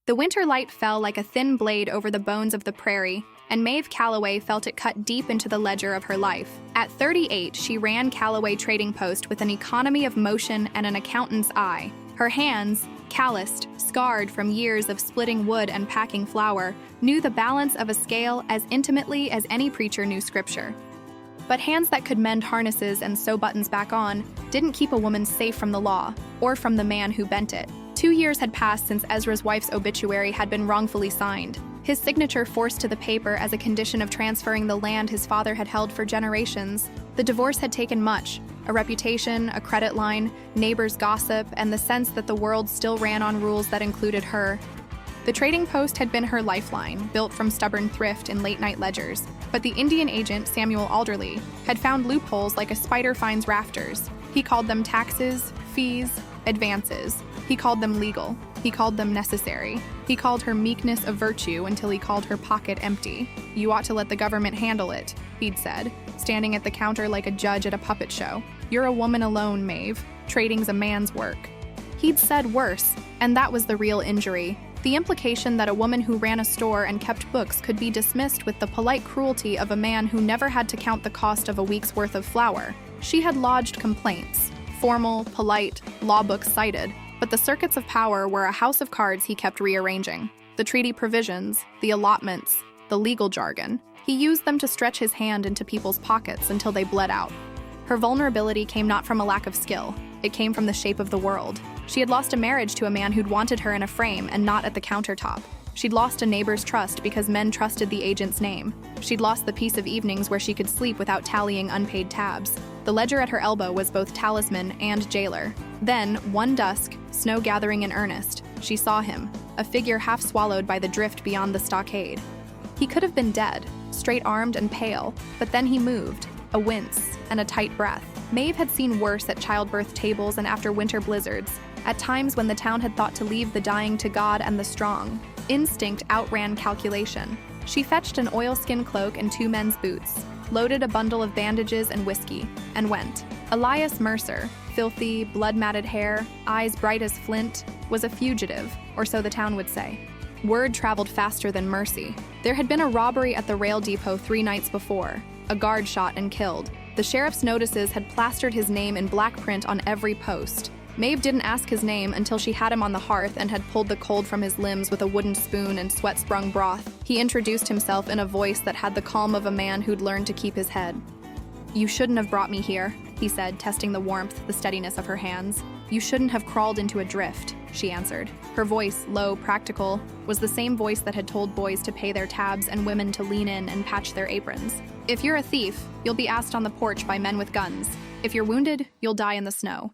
The winter light fell like a thin blade over the bones of the prairie, and Maeve Calloway felt it cut deep into the ledger of her life. At 38, she ran Calloway Trading Post with an economy of motion and an accountant's eye. Her hands, calloused, scarred from years of splitting wood and packing flour, knew the balance of a scale as intimately as any preacher knew scripture. But hands that could mend harnesses and sew buttons back on didn't keep a woman safe from the law, or from the man who bent it. 2 years had passed since Ezra's wife's obituary had been wrongfully signed, his signature forced to the paper as a condition of transferring the land his father had held for generations. The divorce had taken much: a reputation, a credit line, neighbors' gossip, and the sense that the world still ran on rules that included her. The Trading Post had been her lifeline, built from stubborn thrift in late-night ledgers. But the Indian agent, Samuel Alderley, had found loopholes like a spider finds rafters. He called them taxes, fees, advances. He called them legal. He called them necessary. He called her meekness a virtue until he called her pocket empty. "You ought to let the government handle it," he'd said, standing at the counter like a judge at a puppet show. "You're a woman alone, Maeve. Trading's a man's work." He'd said worse, and that was the real injury. The implication that a woman who ran a store and kept books could be dismissed with the polite cruelty of a man who never had to count the cost of a week's worth of flour. She had lodged complaints, formal, polite, law books cited, but the circuits of power were a house of cards he kept rearranging. The treaty provisions, the allotments, the legal jargon. He used them to stretch his hand into people's pockets until they bled out. Her vulnerability came not from a lack of skill. It came from the shape of the world. She had lost a marriage to a man who'd wanted her in a frame and not at the countertop. She'd lost a neighbor's trust because men trusted the agent's name. She'd lost the peace of evenings where she could sleep without tallying unpaid tabs. The ledger at her elbow was both talisman and jailer. Then, one dusk, snow gathering in earnest, she saw him, a figure half swallowed by the drift beyond the stockade. He could have been dead, straight-armed and pale, but then he moved, a wince and a tight breath. Maeve had seen worse at childbirth tables and after winter blizzards, at times when the town had thought to leave the dying to God and the strong. Instinct outran calculation. She fetched an oilskin cloak and 2 men's boots, loaded a bundle of bandages and whiskey, and went. Elias Mercer, filthy, blood-matted hair, eyes bright as flint, was a fugitive, or so the town would say. Word traveled faster than mercy. There had been a robbery at the rail depot 3 nights before, a guard shot and killed. The sheriff's notices had plastered his name in black print on every post. Maeve didn't ask his name until she had him on the hearth and had pulled the cold from his limbs with a wooden spoon and sweat-sprung broth. He introduced himself in a voice that had the calm of a man who'd learned to keep his head. "You shouldn't have brought me here," he said, testing the warmth, the steadiness of her hands. "You shouldn't have crawled into a drift," she answered. Her voice, low, practical, was the same voice that had told boys to pay their tabs and women to lean in and patch their aprons. "If you're a thief, you'll be asked on the porch by men with guns. If you're wounded, you'll die in the snow."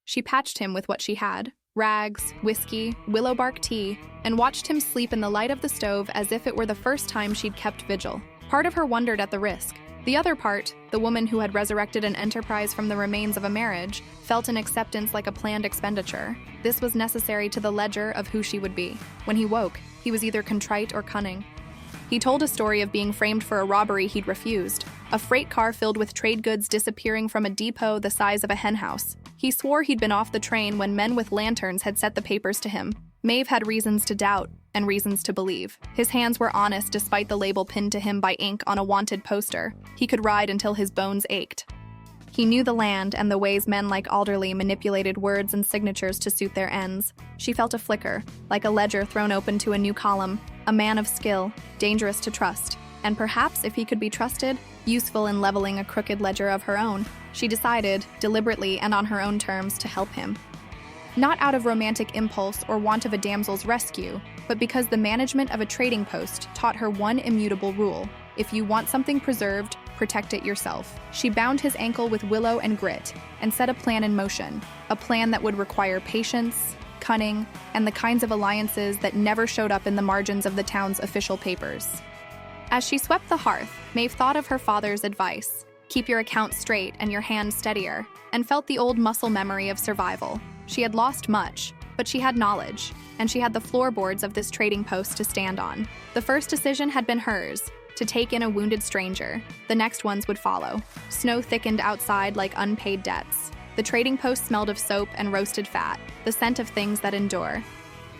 She patched him with what she had, rags, whiskey, willow bark tea, and watched him sleep in the light of the stove as if it were the first time she'd kept vigil. Part of her wondered at the risk. The other part, the woman who had resurrected an enterprise from the remains of a marriage, felt an acceptance like a planned expenditure. This was necessary to the ledger of who she would be. When he woke, he was either contrite or cunning. He told a story of being framed for a robbery he'd refused, a freight car filled with trade goods disappearing from a depot the size of a henhouse. He swore he'd been off the train when men with lanterns had set the papers to him. Maeve had reasons to doubt and reasons to believe. His hands were honest despite the label pinned to him by ink on a wanted poster. He could ride until his bones ached. He knew the land and the ways men like Alderley manipulated words and signatures to suit their ends. She felt a flicker, like a ledger thrown open to a new column, a man of skill, dangerous to trust, and perhaps, if he could be trusted, useful in leveling a crooked ledger of her own. She decided, deliberately and on her own terms, to help him. Not out of romantic impulse or want of a damsel's rescue, but because the management of a trading post taught her one immutable rule: if you want something preserved, protect it yourself. She bound his ankle with willow and grit and set a plan in motion, a plan that would require patience, cunning, and the kinds of alliances that never showed up in the margins of the town's official papers. As she swept the hearth, Maeve thought of her father's advice: keep your accounts straight and your hands steadier, and felt the old muscle memory of survival. She had lost much, but she had knowledge, and she had the floorboards of this trading post to stand on. The first decision had been hers, to take in a wounded stranger. The next ones would follow. Snow thickened outside like unpaid debts. The trading post smelled of soap and roasted fat, the scent of things that endure.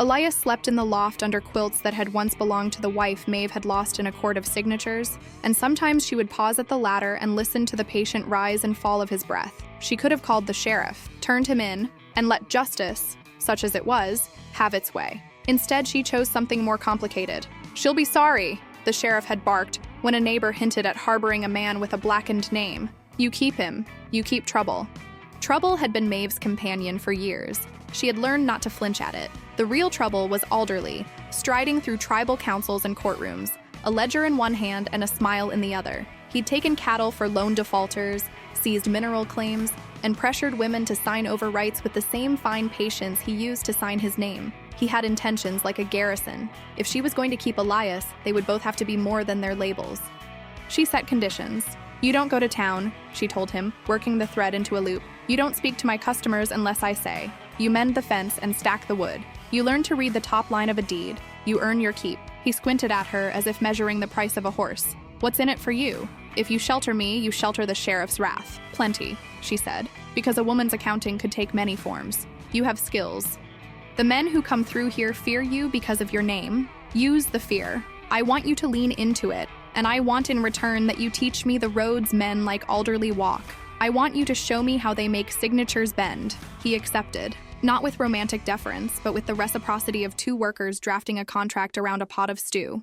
Elias slept in the loft under quilts that had once belonged to the wife Maeve had lost in a court of signatures, and sometimes she would pause at the ladder and listen to the patient rise and fall of his breath. She could have called the sheriff, turned him in, and let justice, such as it was, have its way. Instead, she chose something more complicated. "She'll be sorry," the sheriff had barked when a neighbor hinted at harboring a man with a blackened name. "You keep him. You keep trouble." Trouble had been Maeve's companion for years. She had learned not to flinch at it. The real trouble was Alderley, striding through tribal councils and courtrooms, a ledger in one hand and a smile in the other. He'd taken cattle for loan defaulters, seized mineral claims, and pressured women to sign over rights with the same fine patience he used to sign his name. He had intentions like a garrison. If she was going to keep Elias, they would both have to be more than their labels. She set conditions. "You don't go to town," she told him, working the thread into a loop. "You don't speak to my customers unless I say. You mend the fence and stack the wood. You learn to read the top line of a deed. You earn your keep." He squinted at her as if measuring the price of a horse. "What's in it for you? If you shelter me, you shelter the sheriff's wrath." "Plenty," she said, "because a woman's accounting could take many forms. You have skills. The men who come through here fear you because of your name. Use the fear. I want you to lean into it, and I want in return that you teach me the roads men like Alderley walk. I want you to show me how they make signatures bend." He accepted, not with romantic deference, but with the reciprocity of two workers drafting a contract around a pot of stew.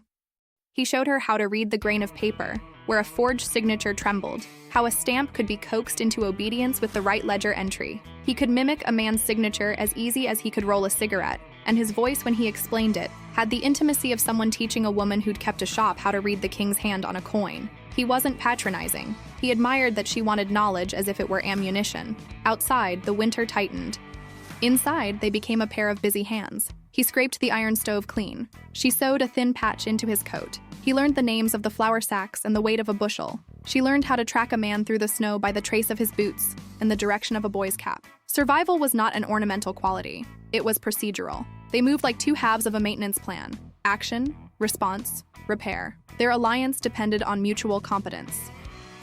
He showed her how to read the grain of paper, where a forged signature trembled, how a stamp could be coaxed into obedience with the right ledger entry. He could mimic a man's signature as easy as he could roll a cigarette, and his voice when he explained it had the intimacy of someone teaching a woman who'd kept a shop how to read the king's hand on a coin. He wasn't patronizing. He admired that she wanted knowledge as if it were ammunition. Outside, the winter tightened. Inside, they became a pair of busy hands. He scraped the iron stove clean. She sewed a thin patch into his coat. He learned the names of the flour sacks and the weight of a bushel. She learned how to track a man through the snow by the trace of his boots and the direction of a boy's cap. Survival was not an ornamental quality. It was procedural. They moved like two halves of a maintenance plan: action, response, repair. Their alliance depended on mutual competence.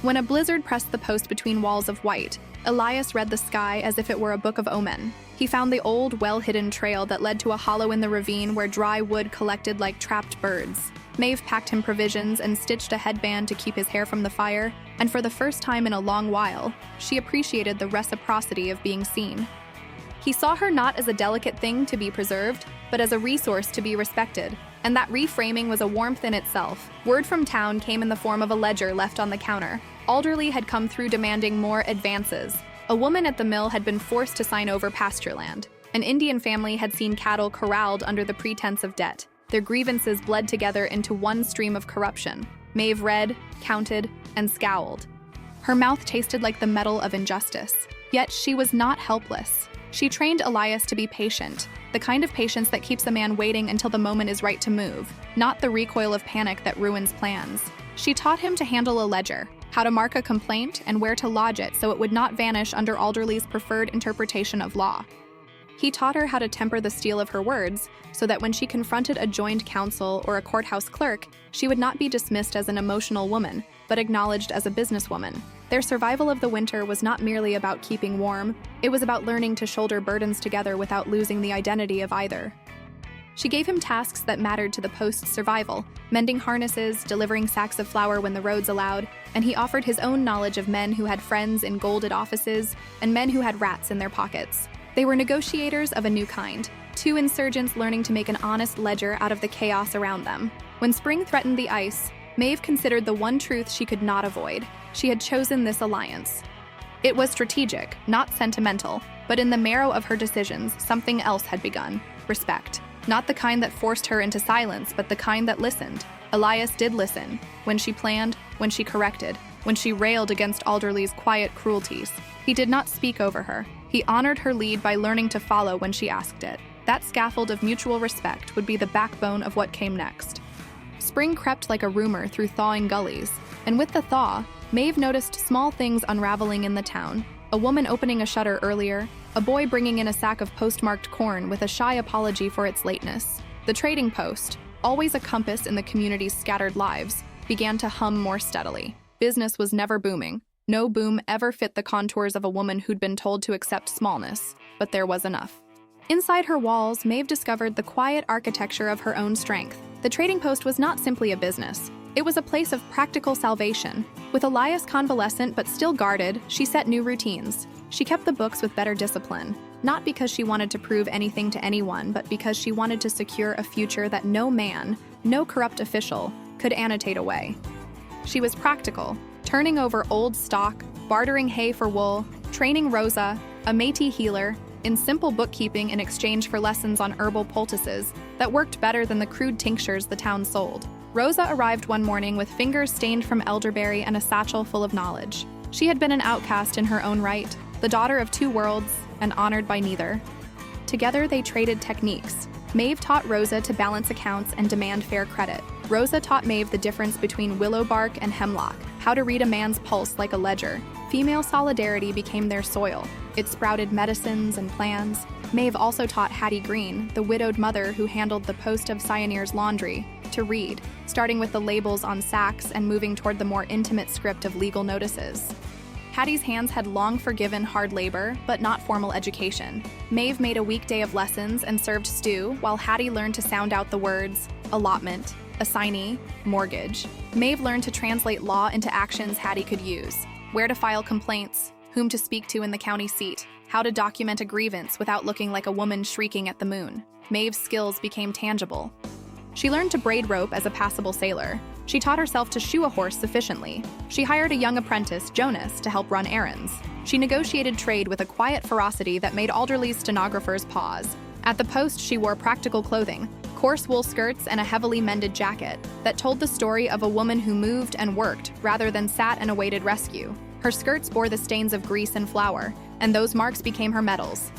When a blizzard pressed the post between walls of white, Elias read the sky as if it were a book of omen. He found the old, well-hidden trail that led to a hollow in the ravine where dry wood collected like trapped birds. Maeve packed him provisions and stitched a headband to keep his hair from the fire, and for the first time in a long while, she appreciated the reciprocity of being seen. He saw her not as a delicate thing to be preserved, but as a resource to be respected, and that reframing was a warmth in itself. Word from town came in the form of a ledger left on the counter. Alderley had come through demanding more advances. A woman at the mill had been forced to sign over pasture land. An Indian family had seen cattle corralled under the pretense of debt. Their grievances bled together into one stream of corruption. Maeve read, counted, and scowled. Her mouth tasted like the metal of injustice. Yet she was not helpless. She trained Elias to be patient, the kind of patience that keeps a man waiting until the moment is right to move, not the recoil of panic that ruins plans. She taught him to handle a ledger, how to mark a complaint, and where to lodge it so it would not vanish under Alderley's preferred interpretation of law. He taught her how to temper the steel of her words so that when she confronted a joint counsel or a courthouse clerk, she would not be dismissed as an emotional woman, but acknowledged as a businesswoman. Their survival of the winter was not merely about keeping warm, it was about learning to shoulder burdens together without losing the identity of either. She gave him tasks that mattered to the post's survival, mending harnesses, delivering sacks of flour when the roads allowed, and he offered his own knowledge of men who had friends in golded offices and men who had rats in their pockets. They were negotiators of a new kind, two insurgents learning to make an honest ledger out of the chaos around them. When spring threatened the ice, Maeve considered the one truth she could not avoid. She had chosen this alliance. It was strategic, not sentimental, but in the marrow of her decisions, something else had begun: respect. Not the kind that forced her into silence, but the kind that listened. Elias did listen, when she planned, when she corrected, when she railed against Alderley's quiet cruelties. He did not speak over her. He honored her lead by learning to follow when she asked it. That scaffold of mutual respect would be the backbone of what came next. Spring crept like a rumor through thawing gullies, and with the thaw, Maeve noticed small things unraveling in the town. A woman opening a shutter earlier, a boy bringing in a sack of postmarked corn with a shy apology for its lateness. The trading post, always a compass in the community's scattered lives, began to hum more steadily. Business was never booming. No boom ever fit the contours of a woman who'd been told to accept smallness, but there was enough. Inside her walls, Maeve discovered the quiet architecture of her own strength. The trading post was not simply a business. It was a place of practical salvation. With Elias convalescent but still guarded, she set new routines. She kept the books with better discipline, not because she wanted to prove anything to anyone, but because she wanted to secure a future that no man, no corrupt official, could annotate away. She was practical, turning over old stock, bartering hay for wool, training Rosa, a Métis healer, in simple bookkeeping in exchange for lessons on herbal poultices that worked better than the crude tinctures the town sold. Rosa arrived one morning with fingers stained from elderberry and a satchel full of knowledge. She had been an outcast in her own right, the daughter of two worlds, and honored by neither. Together, they traded techniques. Maeve taught Rosa to balance accounts and demand fair credit. Rosa taught Maeve the difference between willow bark and hemlock, how to read a man's pulse like a ledger. Female solidarity became their soil. It sprouted medicines and plans. Maeve also taught Hattie Green, the widowed mother who handled the post of Cyanier's laundry, to read, starting with the labels on sacks and moving toward the more intimate script of legal notices. Hattie's hands had long forgiven hard labor, but not formal education. Maeve made a weekday of lessons and served stew, while Hattie learned to sound out the words allotment, assignee, mortgage. Maeve learned to translate law into actions Hattie could use: where to file complaints, whom to speak to in the county seat, how to document a grievance without looking like a woman shrieking at the moon. Maeve's skills became tangible. She learned to braid rope as a passable sailor. She taught herself to shoe a horse sufficiently. She hired a young apprentice, Jonas, to help run errands. She negotiated trade with a quiet ferocity that made Alderley's stenographers pause. At the post, she wore practical clothing, coarse wool skirts and a heavily mended jacket that told the story of a woman who moved and worked rather than sat and awaited rescue. Her skirts bore the stains of grease and flour, and those marks became her medals.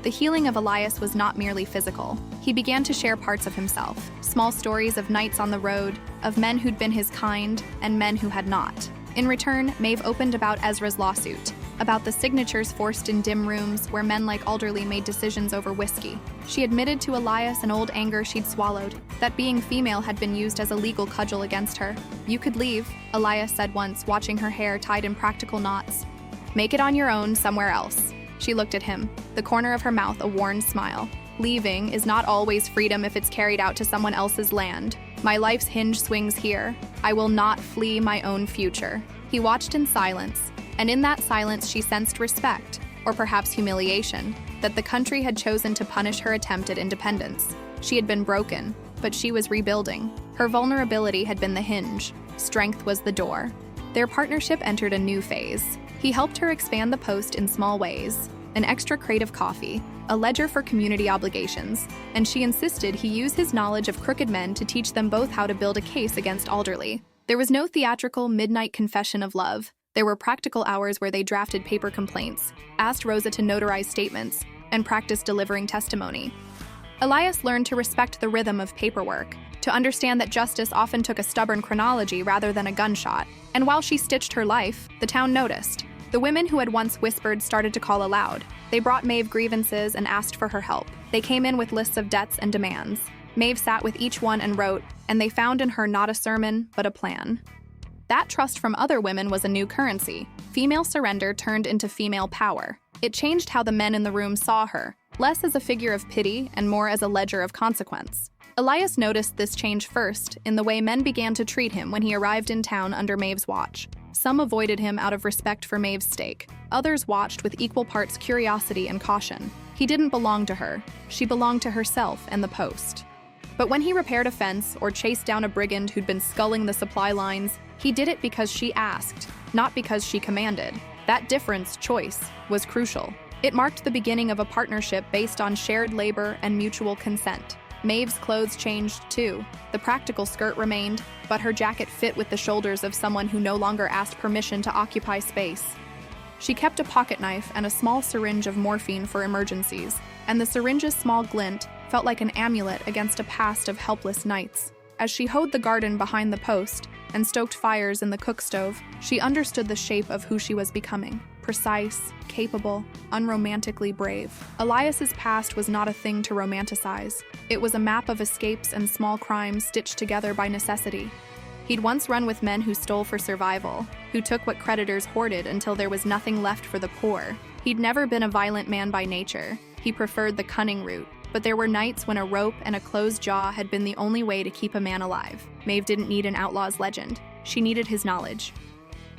The healing of Elias was not merely physical. He began to share parts of himself, small stories of nights on the road, of men who'd been his kind, and men who had not. In return, Maeve opened about Ezra's lawsuit, about the signatures forced in dim rooms where men like Alderley made decisions over whiskey. She admitted to Elias an old anger she'd swallowed, that being female had been used as a legal cudgel against her. "You could leave," Elias said once, watching her hair tied in practical knots. "Make it on your own somewhere else." She looked at him, the corner of her mouth a worn smile. "Leaving is not always freedom if it's carried out to someone else's land. My life's hinge swings here. I will not flee my own future." He watched in silence, and in that silence she sensed respect, or perhaps humiliation, that the country had chosen to punish her attempt at independence. She had been broken, but she was rebuilding. Her vulnerability had been the hinge. Strength was the door. Their partnership entered a new phase. He helped her expand the post in small ways, an extra crate of coffee, a ledger for community obligations, and she insisted he use his knowledge of crooked men to teach them both how to build a case against Alderley. There was no theatrical midnight confession of love. There were practical hours where they drafted paper complaints, asked Rosa to notarize statements, and practiced delivering testimony. Elias learned to respect the rhythm of paperwork, to understand that justice often took a stubborn chronology rather than a gunshot. And while she stitched her life, the town noticed. The women who had once whispered started to call aloud. They brought Maeve grievances and asked for her help. They came in with lists of debts and demands. Maeve sat with each one and wrote, and they found in her not a sermon, but a plan. That trust from other women was a new currency. Female surrender turned into female power. It changed how the men in the room saw her, less as a figure of pity and more as a ledger of consequence. Elias noticed this change first in the way men began to treat him when he arrived in town under Maeve's watch. Some avoided him out of respect for Maeve's stake. Others watched with equal parts curiosity and caution. He didn't belong to her. She belonged to herself and the post. But when he repaired a fence or chased down a brigand who'd been sculling the supply lines, he did it because she asked, not because she commanded. That difference, choice, was crucial. It marked the beginning of a partnership based on shared labor and mutual consent. Maeve's clothes changed too. The practical skirt remained, but her jacket fit with the shoulders of someone who no longer asked permission to occupy space. She kept a pocket knife and a small syringe of morphine for emergencies, and the syringe's small glint felt like an amulet against a past of helpless nights. As she hoed the garden behind the post and stoked fires in the cook stove, she understood the shape of who she was becoming. Precise, capable, unromantically brave. Elias's past was not a thing to romanticize. It was a map of escapes and small crimes stitched together by necessity. He'd once run with men who stole for survival, who took what creditors hoarded until there was nothing left for the poor. He'd never been a violent man by nature. he preferred the cunning route, but there were nights when a rope and a closed jaw had been the only way to keep a man alive. Maeve didn't need an outlaw's legend. She needed his knowledge.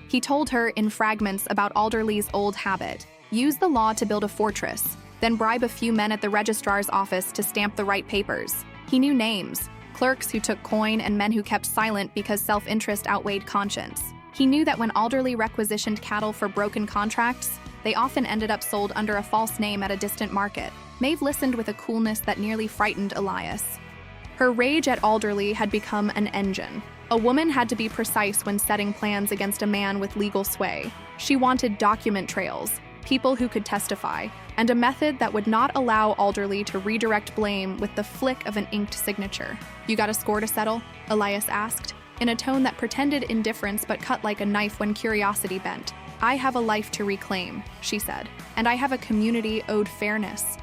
He told her in fragments about Alderley's old habit: use the law to build a fortress, then bribe a few men at the registrar's office to stamp the right papers. He knew names: clerks who took coin and men who kept silent because self-interest outweighed conscience. He knew that when Alderley requisitioned cattle for broken contracts, they often ended up sold under a false name at a distant market. Maeve listened with a coolness that nearly frightened Elias. Her rage at Alderley had become an engine. A woman had to be precise when setting plans against a man with legal sway. She wanted document trails, people who could testify, and a method that would not allow Alderley to redirect blame with the flick of an inked signature. "You got a score to settle?" Elias asked, in a tone that pretended indifference but cut like a knife when curiosity bent. "I have a life to reclaim," she said, "and I have a community owed fairness."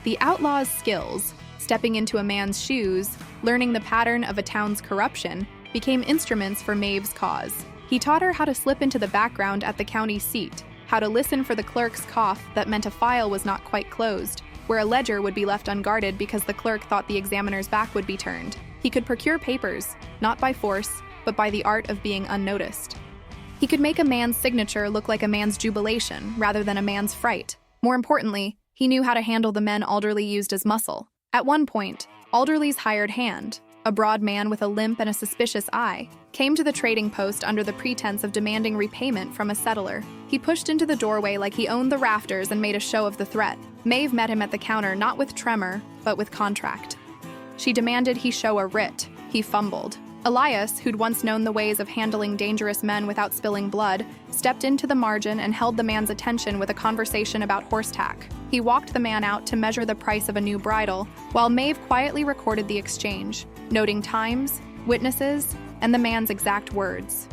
The outlaw's skills, stepping into a man's shoes, learning the pattern of a town's corruption, became instruments for Maeve's cause. He taught her how to slip into the background at the county seat, how to listen for the clerk's cough that meant a file was not quite closed, where a ledger would be left unguarded because the clerk thought the examiner's back would be turned. He could procure papers, not by force, but by the art of being unnoticed. He could make a man's signature look like a man's jubilation rather than a man's fright. More importantly, he knew how to handle the men Alderley used as muscle. At one point, Alderley's hired hand, a broad man with a limp and a suspicious eye, came to the trading post under the pretense of demanding repayment from a settler. He pushed into the doorway like he owned the rafters and made a show of the threat. Maeve met him at the counter not with tremor, but with contract. She demanded he show a writ. He fumbled. Elias, who'd once known the ways of handling dangerous men without spilling blood, stepped into the margin and held the man's attention with a conversation about horse tack. He walked the man out to measure the price of a new bridle, while Maeve quietly recorded the exchange, noting times, witnesses, and the man's exact words.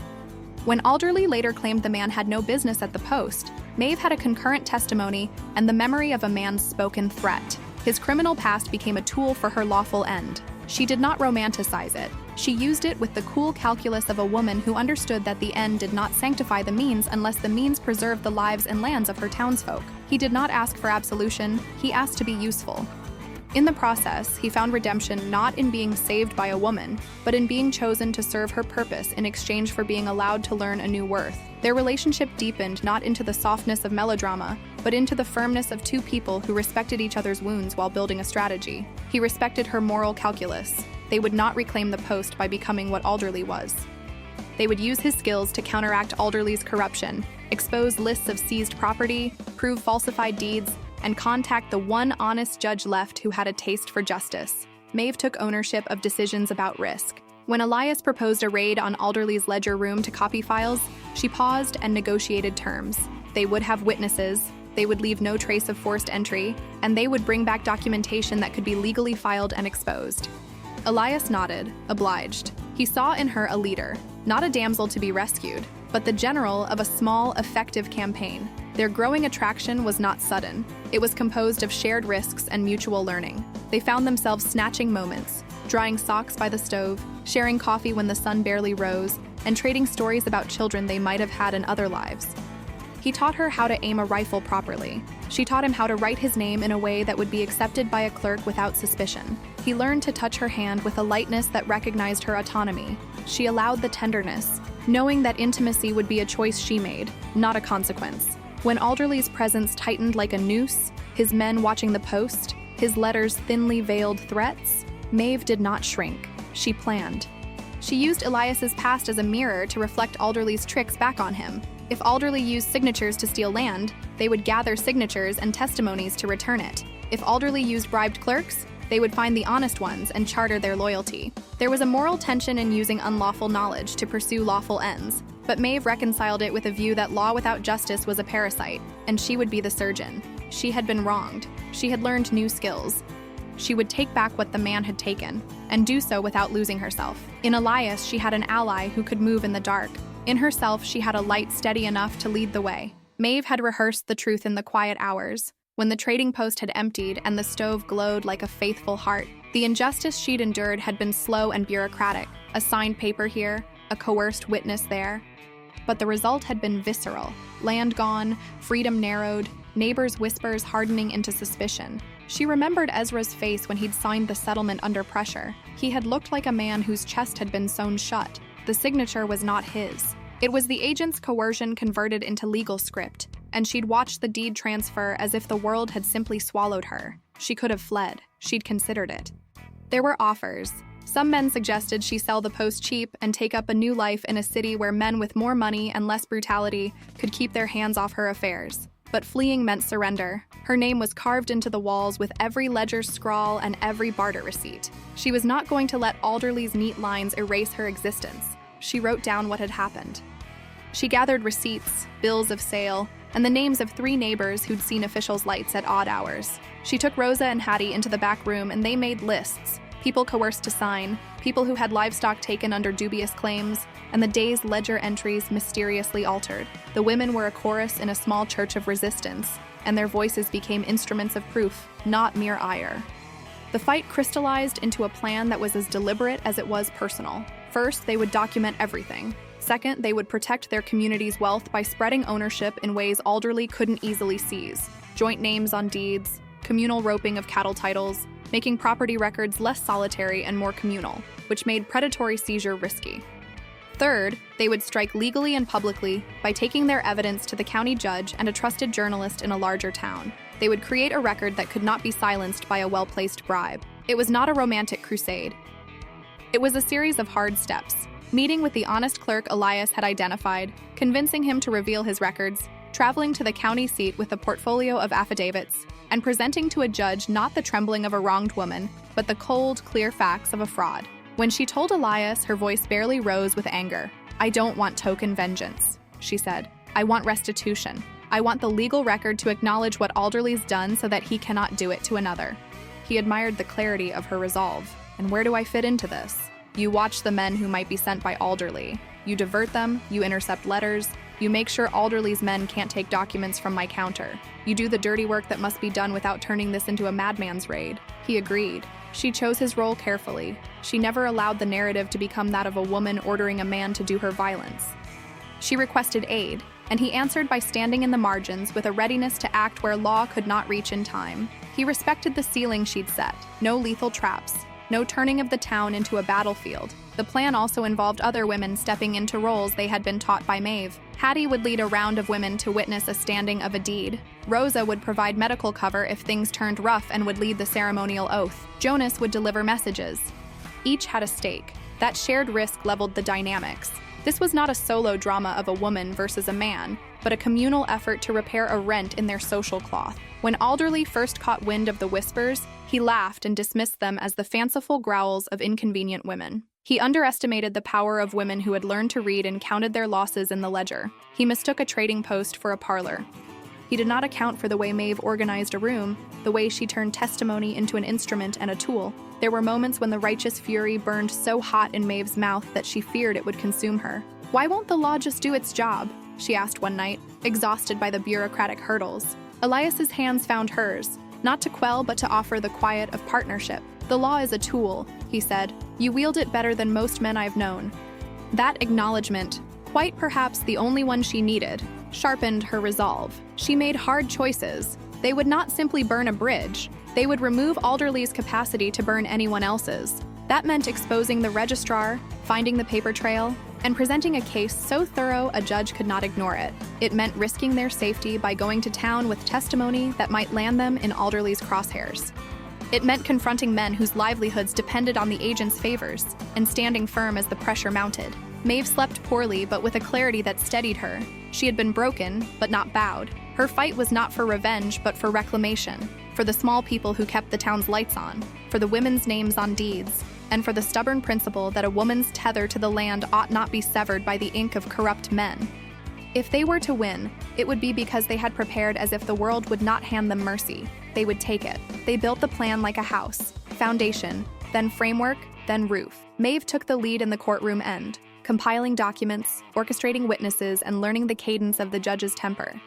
When Alderley later claimed the man had no business at the post, Maeve had a concurrent testimony and the memory of a man's spoken threat. His criminal past became a tool for her lawful end. She did not romanticize it. She used it with the cool calculus of a woman who understood that the end did not sanctify the means unless the means preserved the lives and lands of her townsfolk. He did not ask for absolution, he asked to be useful. In the process, he found redemption not in being saved by a woman, but in being chosen to serve her purpose in exchange for being allowed to learn a new worth. Their relationship deepened not into the softness of melodrama, but into the firmness of two people who respected each other's wounds while building a strategy. He respected her moral calculus. They would not reclaim the post by becoming what Alderley was. They would use his skills to counteract Alderley's corruption, expose lists of seized property, prove falsified deeds, and contact the one honest judge left who had a taste for justice. Maeve took ownership of decisions about risk. When Elias proposed a raid on Alderley's ledger room to copy files, she paused and negotiated terms. They would have witnesses, they would leave no trace of forced entry, and they would bring back documentation that could be legally filed and exposed. Elias nodded, obliged. He saw in her a leader, not a damsel to be rescued, but the general of a small, effective campaign. Their growing attraction was not sudden. It was composed of shared risks and mutual learning. They found themselves snatching moments, drying socks by the stove, sharing coffee when the sun barely rose, and trading stories about children they might have had in other lives. He taught her how to aim a rifle properly. She taught him how to write his name in a way that would be accepted by a clerk without suspicion. He learned to touch her hand with a lightness that recognized her autonomy. She allowed the tenderness, knowing that intimacy would be a choice she made, not a consequence. When Alderley's presence tightened like a noose, his men watching the post, his letters thinly veiled threats, Maeve did not shrink. She planned. She used Elias's past as a mirror to reflect Alderley's tricks back on him. If Alderley used signatures to steal land, they would gather signatures and testimonies to return it. If Alderley used bribed clerks, they would find the honest ones and charter their loyalty. There was a moral tension in using unlawful knowledge to pursue lawful ends, but Maeve reconciled it with a view that law without justice was a parasite, and she would be the surgeon. She had been wronged. She had learned new skills. She would take back what the man had taken, and do so without losing herself. In Elias, she had an ally who could move in the dark. In herself, she had a light steady enough to lead the way. Maeve had rehearsed the truth in the quiet hours, when the trading post had emptied and the stove glowed like a faithful heart. The injustice she'd endured had been slow and bureaucratic, a signed paper here, a coerced witness there. But the result had been visceral. Land gone, freedom narrowed, neighbors' whispers hardening into suspicion. She remembered Ezra's face when he'd signed the settlement under pressure. He had looked like a man whose chest had been sewn shut. The signature was not his. It was the agent's coercion converted into legal script, and she'd watched the deed transfer as if the world had simply swallowed her. She could have fled. She'd considered it. There were offers. Some men suggested she sell the post cheap and take up a new life in a city where men with more money and less brutality could keep their hands off her affairs. But fleeing meant surrender. Her name was carved into the walls with every ledger scrawl and every barter receipt. She was not going to let Alderley's neat lines erase her existence. She wrote down what had happened. She gathered receipts, bills of sale, and the names of 3 neighbors who'd seen officials' lights at odd hours. She took Rosa and Hattie into the back room and they made lists. People coerced to sign, people who had livestock taken under dubious claims, and the day's ledger entries mysteriously altered. The women were a chorus in a small church of resistance, and their voices became instruments of proof, not mere ire. The fight crystallized into a plan that was as deliberate as it was personal. First, they would document everything. Second, they would protect their community's wealth by spreading ownership in ways Alderley couldn't easily seize. Joint names on deeds, communal roping of cattle titles, making property records less solitary and more communal, which made predatory seizure risky. Third, they would strike legally and publicly by taking their evidence to the county judge and a trusted journalist in a larger town. They would create a record that could not be silenced by a well-placed bribe. It was not a romantic crusade. It was a series of hard steps, meeting with the honest clerk Elias had identified, convincing him to reveal his records, traveling to the county seat with a portfolio of affidavits, and presenting to a judge not the trembling of a wronged woman, but the cold, clear facts of a fraud. When she told Elias, her voice barely rose with anger. "I don't want token vengeance," she said. "I want restitution. I want the legal record to acknowledge what Alderley's done so that he cannot do it to another." He admired the clarity of her resolve. "And where do I fit into this?" "You watch the men who might be sent by Alderley. You divert them, you intercept letters, you make sure Alderley's men can't take documents from my counter. You do the dirty work that must be done without turning this into a madman's raid." He agreed. She chose his role carefully. She never allowed the narrative to become that of a woman ordering a man to do her violence. She requested aid, and he answered by standing in the margins with a readiness to act where law could not reach in time. He respected the ceiling she'd set. No lethal traps. No turning of the town into a battlefield. The plan also involved other women stepping into roles they had been taught by Maeve. Hattie would lead a round of women to witness a standing of a deed. Rosa would provide medical cover if things turned rough and would lead the ceremonial oath. Jonas would deliver messages. Each had a stake. That shared risk leveled the dynamics. This was not a solo drama of a woman versus a man, but a communal effort to repair a rent in their social cloth. When Alderley first caught wind of the whispers, he laughed and dismissed them as the fanciful growls of inconvenient women. He underestimated the power of women who had learned to read and counted their losses in the ledger. He mistook a trading post for a parlor. He did not account for the way Maeve organized a room, the way she turned testimony into an instrument and a tool. There were moments when the righteous fury burned so hot in Maeve's mouth that she feared it would consume her. "Why won't the law just do its job?" she asked one night, exhausted by the bureaucratic hurdles. Elias's hands found hers, not to quell but to offer the quiet of partnership. "The law is a tool," he said. "You wield it better than most men I've known." That acknowledgement, quite perhaps the only one she needed, sharpened her resolve. She made hard choices. They would not simply burn a bridge. They would remove Alderley's capacity to burn anyone else's. That meant exposing the registrar, finding the paper trail, and presenting a case so thorough a judge could not ignore it. It meant risking their safety by going to town with testimony that might land them in Alderley's crosshairs. It meant confronting men whose livelihoods depended on the agent's favors, and standing firm as the pressure mounted. Maeve slept poorly, but with a clarity that steadied her. She had been broken, but not bowed. Her fight was not for revenge, but for reclamation, for the small people who kept the town's lights on, for the women's names on deeds, and for the stubborn principle that a woman's tether to the land ought not be severed by the ink of corrupt men. If they were to win, it would be because they had prepared as if the world would not hand them mercy. They would take it. They built the plan like a house. Foundation, then framework, then roof. Maeve took the lead in the courtroom end, compiling documents, orchestrating witnesses, and learning the cadence of the judge's temper.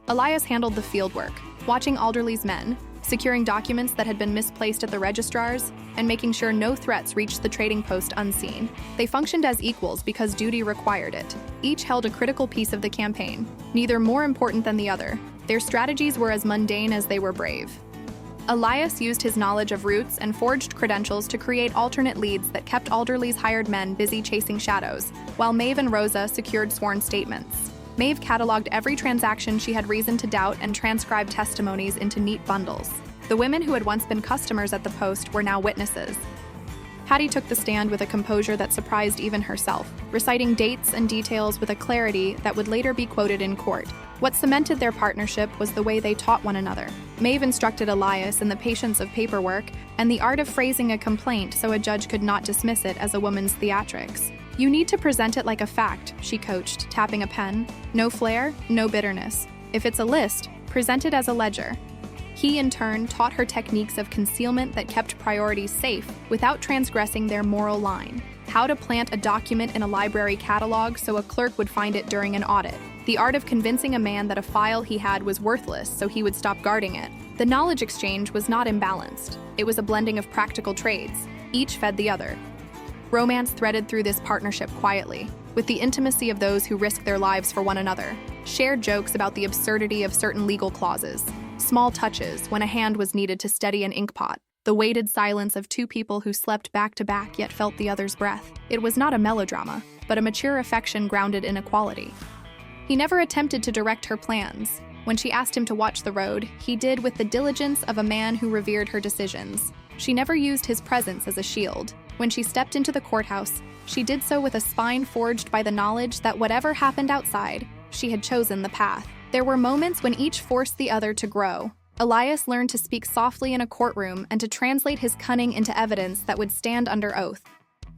Elias handled the fieldwork, watching Alderley's men, securing documents that had been misplaced at the registrars, and making sure no threats reached the trading post unseen. They functioned as equals because duty required it. Each held a critical piece of the campaign, neither more important than the other. Their strategies were as mundane as they were brave. Elias used his knowledge of routes and forged credentials to create alternate leads that kept Alderley's hired men busy chasing shadows, while Maeve and Rosa secured sworn statements. Maeve cataloged every transaction she had reason to doubt and transcribed testimonies into neat bundles. The women who had once been customers at the post were now witnesses. Hattie took the stand with a composure that surprised even herself, reciting dates and details with a clarity that would later be quoted in court. What cemented their partnership was the way they taught one another. Maeve instructed Elias in the patience of paperwork and the art of phrasing a complaint so a judge could not dismiss it as a woman's theatrics. "You need to present it like a fact," she coached, tapping a pen. "No flair, no bitterness. If it's a list, present it as a ledger." He, in turn, taught her techniques of concealment that kept priorities safe without transgressing their moral line. How to plant a document in a library catalog so a clerk would find it during an audit. The art of convincing a man that a file he had was worthless so he would stop guarding it. The knowledge exchange was not imbalanced. It was a blending of practical trades. Each fed the other. Romance threaded through this partnership quietly, with the intimacy of those who risk their lives for one another. Shared jokes about the absurdity of certain legal clauses. Small touches when a hand was needed to steady an inkpot. The weighted silence of two people who slept back to back yet felt the other's breath. It was not a melodrama, but a mature affection grounded in equality. He never attempted to direct her plans. When she asked him to watch the road, he did with the diligence of a man who revered her decisions. She never used his presence as a shield. When she stepped into the courthouse, she did so with a spine forged by the knowledge that whatever happened outside, she had chosen the path. There were moments when each forced the other to grow. Elias learned to speak softly in a courtroom and to translate his cunning into evidence that would stand under oath.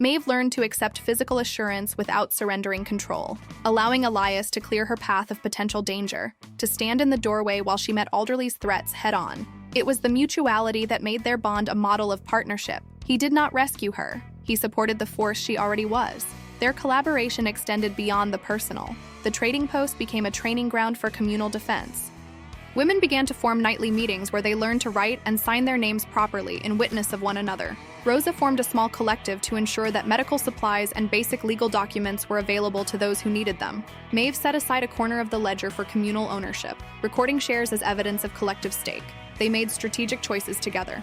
Maeve learned to accept physical assurance without surrendering control, allowing Elias to clear her path of potential danger, to stand in the doorway while she met Alderley's threats head-on. It was the mutuality that made their bond a model of partnership. He did not rescue her. He supported the force she already was. Their collaboration extended beyond the personal. The trading post became a training ground for communal defense. Women began to form nightly meetings where they learned to write and sign their names properly in witness of one another. Rosa formed a small collective to ensure that medical supplies and basic legal documents were available to those who needed them. Maeve set aside a corner of the ledger for communal ownership, recording shares as evidence of collective stake. They made strategic choices together.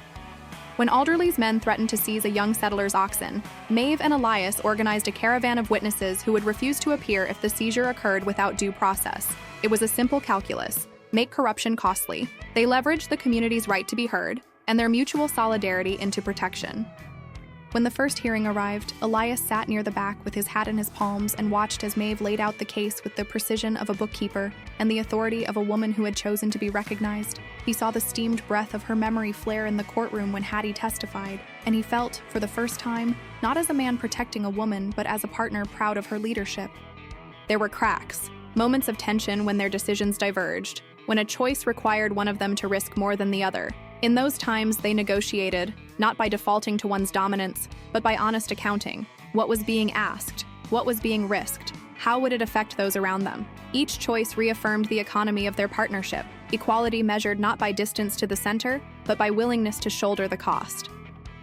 When Alderley's men threatened to seize a young settler's oxen, Maeve and Elias organized a caravan of witnesses who would refuse to appear if the seizure occurred without due process. It was a simple calculus: make corruption costly. They leveraged the community's right to be heard and their mutual solidarity into protection. When the first hearing arrived, Elias sat near the back with his hat in his palms and watched as Maeve laid out the case with the precision of a bookkeeper and the authority of a woman who had chosen to be recognized. He saw the steamed breath of her memory flare in the courtroom when Hattie testified, and he felt, for the first time, not as a man protecting a woman, but as a partner proud of her leadership. There were cracks, moments of tension when their decisions diverged, when a choice required one of them to risk more than the other. In those times, they negotiated, not by defaulting to one's dominance, but by honest accounting. What was being asked? What was being risked? How would it affect those around them? Each choice reaffirmed the economy of their partnership, equality measured not by distance to the center, but by willingness to shoulder the cost.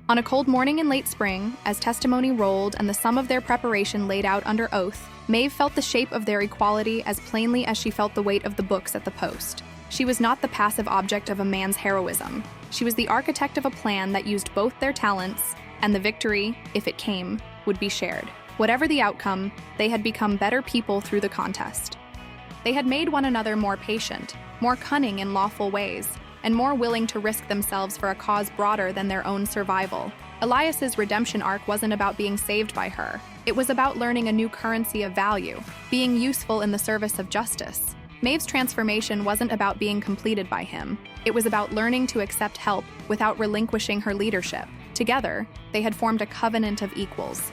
On a cold morning in late spring, as testimony rolled and the sum of their preparation laid out under oath, Maeve felt the shape of their equality as plainly as she felt the weight of the books at the post. She was not the passive object of a man's heroism. She was the architect of a plan that used both their talents, and the victory, if it came, would be shared. Whatever the outcome, they had become better people through the contest. They had made one another more patient, more cunning in lawful ways, and more willing to risk themselves for a cause broader than their own survival. Elias's redemption arc wasn't about being saved by her. It was about learning a new currency of value, being useful in the service of justice. Maeve's transformation wasn't about being completed by him. It was about learning to accept help without relinquishing her leadership. Together, they had formed a covenant of equals.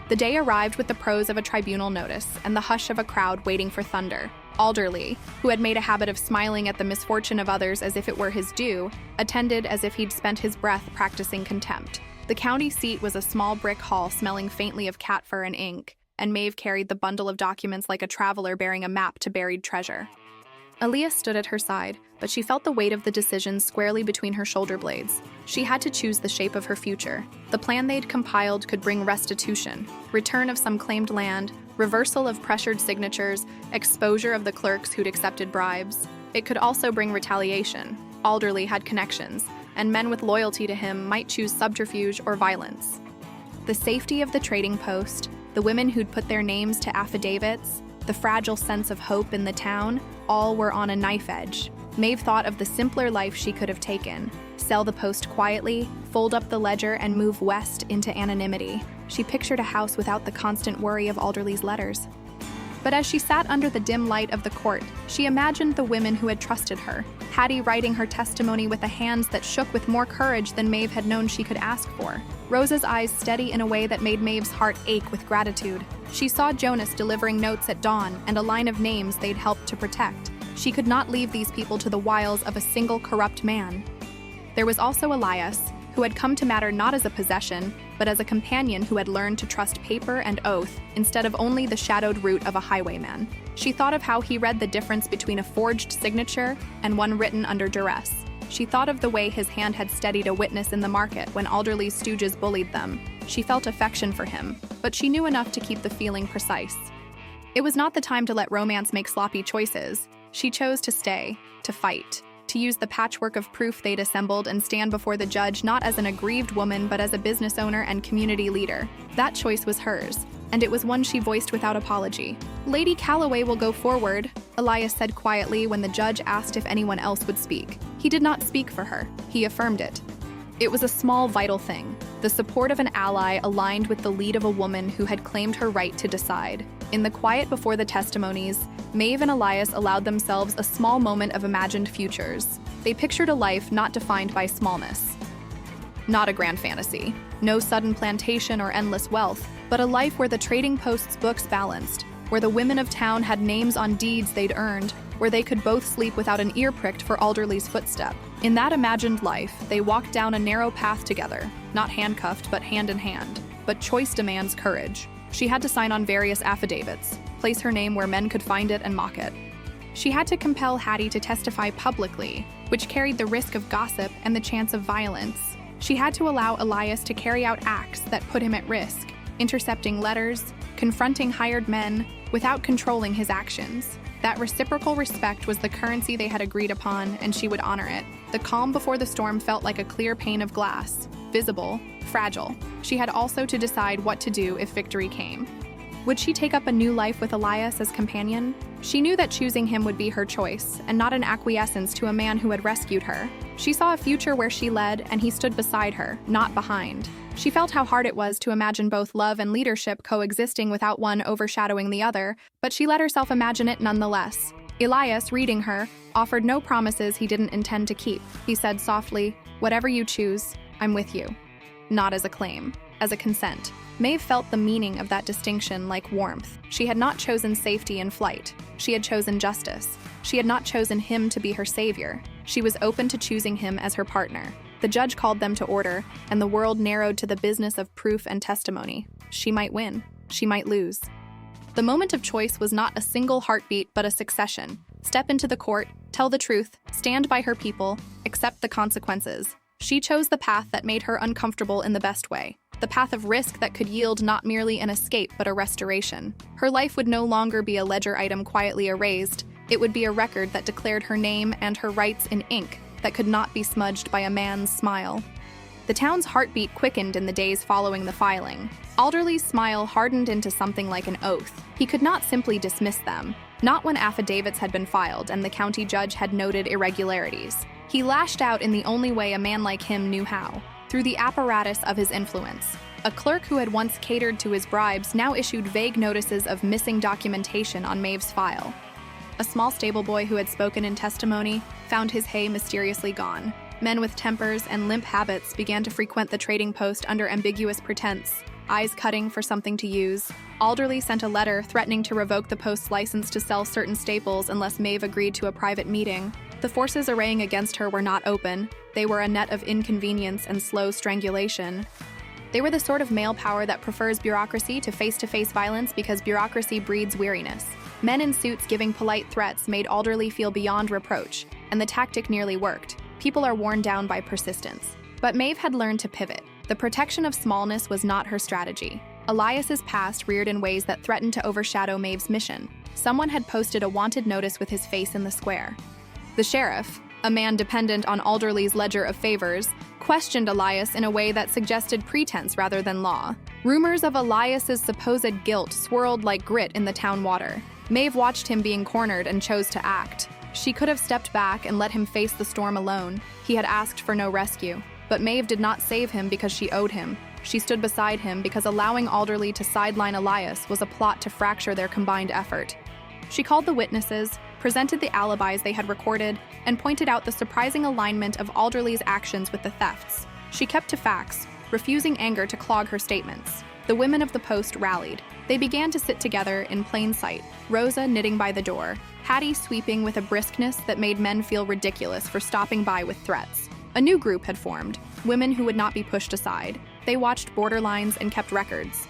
The day arrived with the prose of a tribunal notice and the hush of a crowd waiting for thunder. Alderley, who had made a habit of smiling at the misfortune of others as if it were his due, attended as if he'd spent his breath practicing contempt. The county seat was a small brick hall smelling faintly of cat fur and ink, and Maeve carried the bundle of documents like a traveler bearing a map to buried treasure. Elias stood at her side, but she felt the weight of the decision squarely between her shoulder blades. She had to choose the shape of her future. The plan they'd compiled could bring restitution, return of some claimed land, reversal of pressured signatures, exposure of the clerks who'd accepted bribes. It could also bring retaliation. Alderley had connections. and men with loyalty to him might choose subterfuge or violence. The safety of the trading post, the women who'd put their names to affidavits, the fragile sense of hope in the town, all were on a knife edge. Maeve thought of the simpler life she could have taken: sell the post quietly, fold up the ledger, and move west into anonymity. She pictured a house without the constant worry of Alderley's letters. But as she sat under the dim light of the court, she imagined the women who had trusted her, Hattie writing her testimony with the hands that shook with more courage than Maeve had known she could ask for. Rosa's eyes steady in a way that made Maeve's heart ache with gratitude. She saw Jonas delivering notes at dawn and a line of names they'd helped to protect. She could not leave these people to the wiles of a single corrupt man. There was also Elias, who had come to matter not as a possession, but as a companion who had learned to trust paper and oath instead of only the shadowed route of a highwayman. She thought of how he read the difference between a forged signature and one written under duress. She thought of the way his hand had steadied a witness in the market when Alderley's stooges bullied them. She felt affection for him, but she knew enough to keep the feeling precise. It was not the time to let romance make sloppy choices. She chose to stay, to fight, to use the patchwork of proof they'd assembled and stand before the judge not as an aggrieved woman but as a business owner and community leader. That choice was hers, and it was one she voiced without apology. "Lady Calloway will go forward," Elias said quietly when the judge asked if anyone else would speak. He did not speak for her. He affirmed it. It was a small, vital thing, the support of an ally aligned with the lead of a woman who had claimed her right to decide. In the quiet before the testimonies, Maeve and Elias allowed themselves a small moment of imagined futures. They pictured a life not defined by smallness. Not a grand fantasy, no sudden plantation or endless wealth, but a life where the trading post's books balanced, where the women of town had names on deeds they'd earned, where they could both sleep without an ear pricked for Alderley's footstep. In that imagined life, they walked down a narrow path together, not handcuffed but hand in hand. But choice demands courage. She had to sign on various affidavits, place her name where men could find it and mock it. She had to compel Hattie to testify publicly, which carried the risk of gossip and the chance of violence. She had to allow Elias to carry out acts that put him at risk, intercepting letters, confronting hired men, without controlling his actions. That reciprocal respect was the currency they had agreed upon, and she would honor it. The calm before the storm felt like a clear pane of glass, visible, fragile. She had also to decide what to do if victory came. Would she take up a new life with Elias as companion? She knew that choosing him would be her choice, and not an acquiescence to a man who had rescued her. She saw a future where she led, and he stood beside her, not behind. She felt how hard it was to imagine both love and leadership coexisting without one overshadowing the other, but she let herself imagine it nonetheless. Elias, reading her, offered no promises he didn't intend to keep. He said softly, "Whatever you choose, I'm with you." Not as a claim, as a consent. Maeve felt the meaning of that distinction like warmth. She had not chosen safety in flight. She had chosen justice. She had not chosen him to be her savior. She was open to choosing him as her partner. The judge called them to order, and the world narrowed to the business of proof and testimony. She might win. She might lose. The moment of choice was not a single heartbeat, but a succession. Step into the court, tell the truth, stand by her people, accept the consequences. She chose the path that made her uncomfortable in the best way. The path of risk that could yield not merely an escape but a restoration. Her life would no longer be a ledger item quietly erased. It would be a record that declared her name and her rights in ink that could not be smudged by a man's smile. The town's heartbeat quickened in the days following the filing. Alderley's smile hardened into something like an oath. He could not simply dismiss them, not when affidavits had been filed and the county judge had noted irregularities. He lashed out in the only way a man like him knew how, through the apparatus of his influence. A clerk who had once catered to his bribes now issued vague notices of missing documentation on Maeve's file. A small stable boy who had spoken in testimony found his hay mysteriously gone. Men with tempers and limp habits began to frequent the trading post under ambiguous pretense, eyes cutting for something to use. Alderley sent a letter threatening to revoke the post's license to sell certain staples unless Maeve agreed to a private meeting. The forces arraying against her were not open. They were a net of inconvenience and slow strangulation. They were the sort of male power that prefers bureaucracy to face-to-face violence because bureaucracy breeds weariness. Men in suits giving polite threats made Alderley feel beyond reproach, and the tactic nearly worked. People are worn down by persistence. But Maeve had learned to pivot. The protection of smallness was not her strategy. Elias's past reared in ways that threatened to overshadow Maeve's mission. Someone had posted a wanted notice with his face in the square. The sheriff, a man dependent on Alderley's ledger of favors, questioned Elias in a way that suggested pretense rather than law. Rumors of Elias's supposed guilt swirled like grit in the town water. Maeve watched him being cornered and chose to act. She could have stepped back and let him face the storm alone. He had asked for no rescue. But Maeve did not save him because she owed him. She stood beside him because allowing Alderley to sideline Elias was a plot to fracture their combined effort. She called the witnesses, presented the alibis they had recorded, and pointed out the surprising alignment of Alderley's actions with the thefts. She kept to facts, refusing anger to clog her statements. The women of the post rallied. They began to sit together in plain sight, Rosa knitting by the door, Hattie sweeping with a briskness that made men feel ridiculous for stopping by with threats. A new group had formed, women who would not be pushed aside. They watched borderlines and kept records.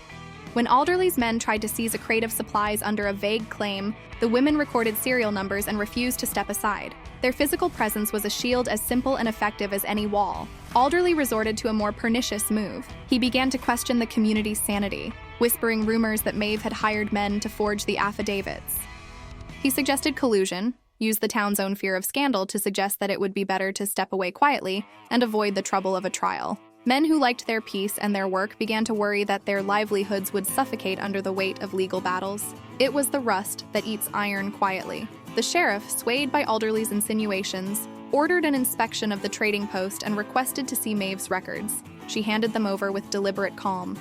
When Alderley's men tried to seize a crate of supplies under a vague claim, the women recorded serial numbers and refused to step aside. Their physical presence was a shield as simple and effective as any wall. Alderley resorted to a more pernicious move. He began to question the community's sanity, whispering rumors that Maeve had hired men to forge the affidavits. He suggested collusion, used the town's own fear of scandal to suggest that it would be better to step away quietly and avoid the trouble of a trial. Men who liked their peace and their work began to worry that their livelihoods would suffocate under the weight of legal battles. It was the rust that eats iron quietly. The sheriff, swayed by Alderley's insinuations, ordered an inspection of the trading post and requested to see Maeve's records. She handed them over with deliberate calm.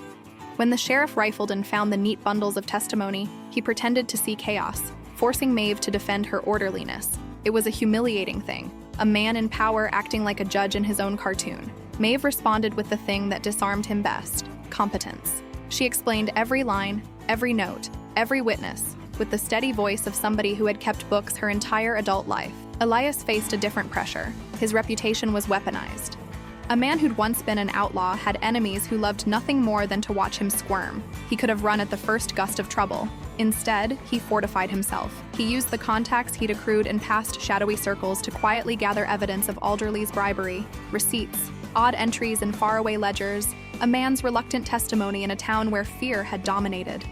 When the sheriff rifled and found the neat bundles of testimony, he pretended to see chaos, forcing Maeve to defend her orderliness. It was a humiliating thing, a man in power acting like a judge in his own cartoon. Maeve responded with the thing that disarmed him best, competence. She explained every line, every note, every witness, with the steady voice of somebody who had kept books her entire adult life. Elias faced a different pressure. His reputation was weaponized. A man who'd once been an outlaw had enemies who loved nothing more than to watch him squirm. He could have run at the first gust of trouble. Instead, he fortified himself. He used the contacts he'd accrued in past shadowy circles to quietly gather evidence of Alderley's bribery, receipts, odd entries in faraway ledgers, a man's reluctant testimony in a town where fear had dominated.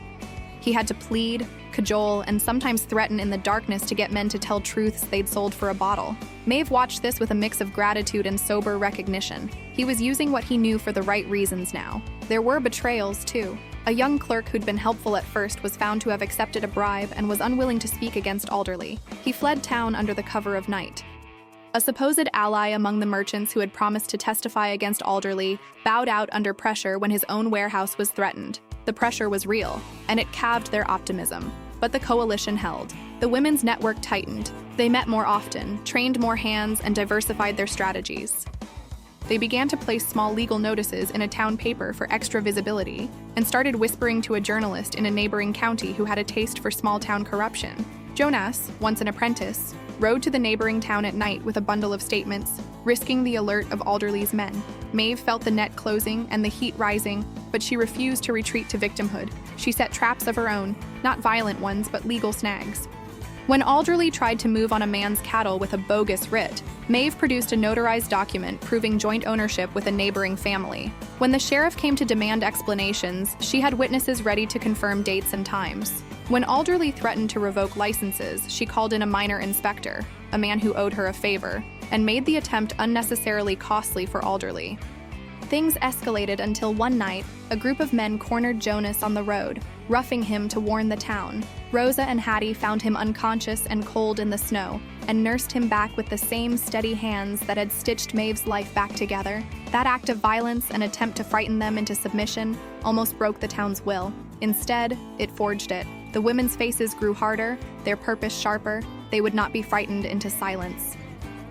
He had to plead, cajole, and sometimes threaten in the darkness to get men to tell truths they'd sold for a bottle. Maeve watched this with a mix of gratitude and sober recognition. He was using what he knew for the right reasons now. There were betrayals, too. A young clerk who'd been helpful at first was found to have accepted a bribe and was unwilling to speak against Alderley. He fled town under the cover of night. A supposed ally among the merchants who had promised to testify against Alderley bowed out under pressure when his own warehouse was threatened. The pressure was real, and it calved their optimism. But the coalition held. The women's network tightened. They met more often, trained more hands, and diversified their strategies. They began to place small legal notices in a town paper for extra visibility, and started whispering to a journalist in a neighboring county who had a taste for small-town corruption. Jonas, once an apprentice, rode to the neighboring town at night with a bundle of statements, risking the alert of Alderley's men. Maeve felt the net closing and the heat rising, but she refused to retreat to victimhood. She set traps of her own, not violent ones, but legal snags. When Alderley tried to move on a man's cattle with a bogus writ, Maeve produced a notarized document proving joint ownership with a neighboring family. When the sheriff came to demand explanations, she had witnesses ready to confirm dates and times. When Alderley threatened to revoke licenses, she called in a minor inspector, a man who owed her a favor, and made the attempt unnecessarily costly for Alderley. Things escalated until one night, a group of men cornered Jonas on the road, roughing him to warn the town. Rosa and Hattie found him unconscious and cold in the snow, and nursed him back with the same steady hands that had stitched Maeve's life back together. That act of violence, an attempt to frighten them into submission, almost broke the town's will. Instead, it forged it. The women's faces grew harder, their purpose sharper. They would not be frightened into silence.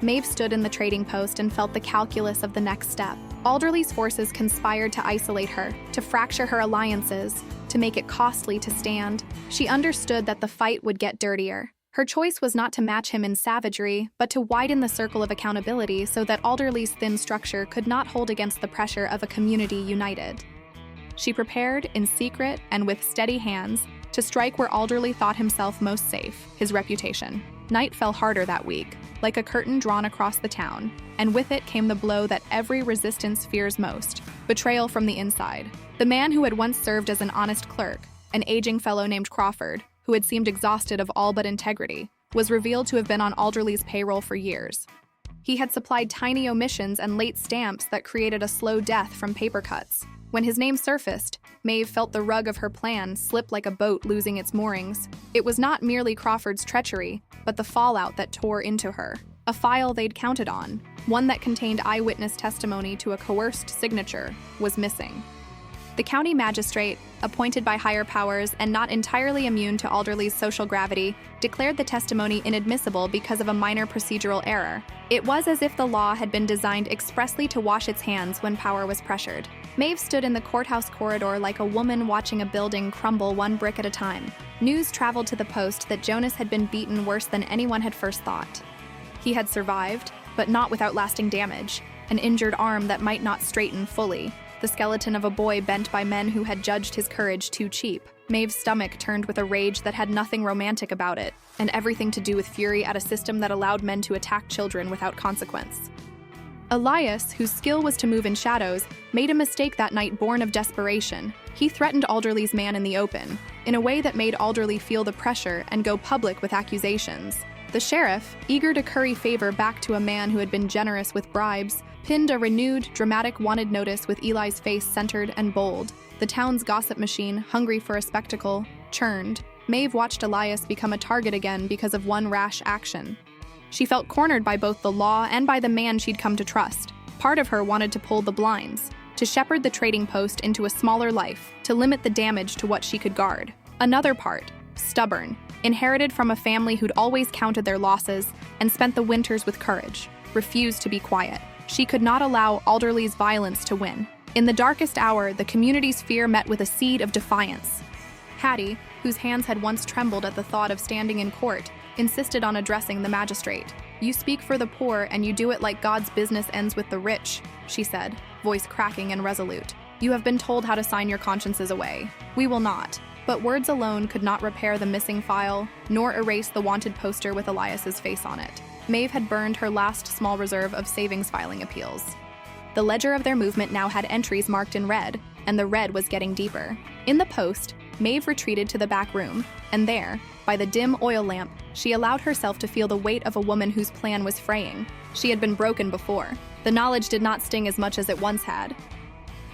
Maeve stood in the trading post and felt the calculus of the next step. Alderley's forces conspired to isolate her, to fracture her alliances, to make it costly to stand. She understood that the fight would get dirtier. Her choice was not to match him in savagery, but to widen the circle of accountability so that Alderley's thin structure could not hold against the pressure of a community united. She prepared, in secret and with steady hands, to strike where Alderley thought himself most safe, his reputation. Night fell harder that week, like a curtain drawn across the town, and with it came the blow that every resistance fears most: betrayal from the inside. The man who had once served as an honest clerk, an aging fellow named Crawford, who had seemed exhausted of all but integrity, was revealed to have been on Alderley's payroll for years. He had supplied tiny omissions and late stamps that created a slow death from paper cuts. When his name surfaced, Maeve felt the rug of her plan slip like a boat losing its moorings. It was not merely Crawford's treachery, but the fallout that tore into her. A file they'd counted on, one that contained eyewitness testimony to a coerced signature, was missing. The county magistrate, appointed by higher powers and not entirely immune to Alderley's social gravity, declared the testimony inadmissible because of a minor procedural error. It was as if the law had been designed expressly to wash its hands when power was pressured. Maeve stood in the courthouse corridor like a woman watching a building crumble one brick at a time. News traveled to the Post that Jonas had been beaten worse than anyone had first thought. He had survived, but not without lasting damage, an injured arm that might not straighten fully, the skeleton of a boy bent by men who had judged his courage too cheap. Maeve's stomach turned with a rage that had nothing romantic about it, and everything to do with fury at a system that allowed men to attack children without consequence. Elias, whose skill was to move in shadows, made a mistake that night born of desperation. He threatened Alderley's man in the open, in a way that made Alderley feel the pressure and go public with accusations. The sheriff, eager to curry favor back to a man who had been generous with bribes, pinned a renewed, dramatic wanted notice with Eli's face centered and bold. The town's gossip machine, hungry for a spectacle, churned. Maeve watched Elias become a target again because of one rash action. She felt cornered by both the law and by the man she'd come to trust. Part of her wanted to pull the blinds, to shepherd the trading post into a smaller life, to limit the damage to what she could guard. Another part, stubborn, inherited from a family who'd always counted their losses and spent the winters with courage, refused to be quiet. She could not allow Alderley's violence to win. In the darkest hour, the community's fear met with a seed of defiance. Hattie, whose hands had once trembled at the thought of standing in court, insisted on addressing the magistrate. "You speak for the poor and you do it like God's business ends with the rich," she said, voice cracking and resolute. "You have been told how to sign your consciences away. We will not." But words alone could not repair the missing file, nor erase the wanted poster with Elias's face on it. Maeve had burned her last small reserve of savings filing appeals. The ledger of their movement now had entries marked in red, and the red was getting deeper. In the Post, Maeve retreated to the back room, and there, by the dim oil lamp, she allowed herself to feel the weight of a woman whose plan was fraying. She had been broken before. The knowledge did not sting as much as it once had.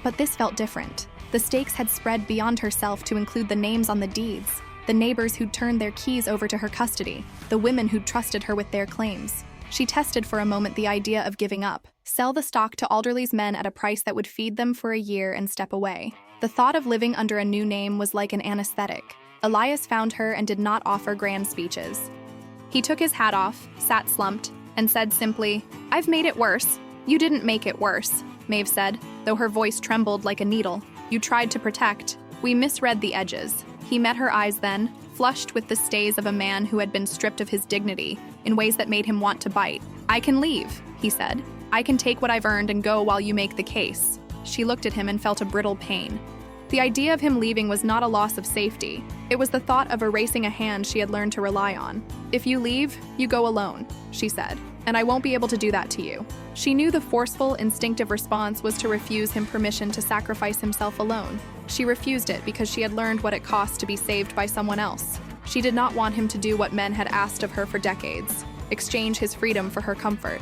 But this felt different. The stakes had spread beyond herself to include the names on the deeds, the neighbors who'd turned their keys over to her custody, the women who'd trusted her with their claims. She tested for a moment the idea of giving up, sell the stock to Alderley's men at a price that would feed them for a year and step away. The thought of living under a new name was like an anesthetic. Elias found her and did not offer grand speeches. He took his hat off, sat slumped, and said simply, "I've made it worse." "You didn't make it worse," Maeve said, though her voice trembled like a needle. "You tried to protect. We misread the edges." He met her eyes then, flushed with the stays of a man who had been stripped of his dignity, in ways that made him want to bite. "I can leave," he said. "I can take what I've earned and go while you make the case." She looked at him and felt a brittle pain. The idea of him leaving was not a loss of safety. It was the thought of erasing a hand she had learned to rely on. "If you leave, you go alone," she said, "and I won't be able to do that to you." She knew the forceful, instinctive response was to refuse him permission to sacrifice himself alone. She refused it because she had learned what it cost to be saved by someone else. She did not want him to do what men had asked of her for decades, exchange his freedom for her comfort.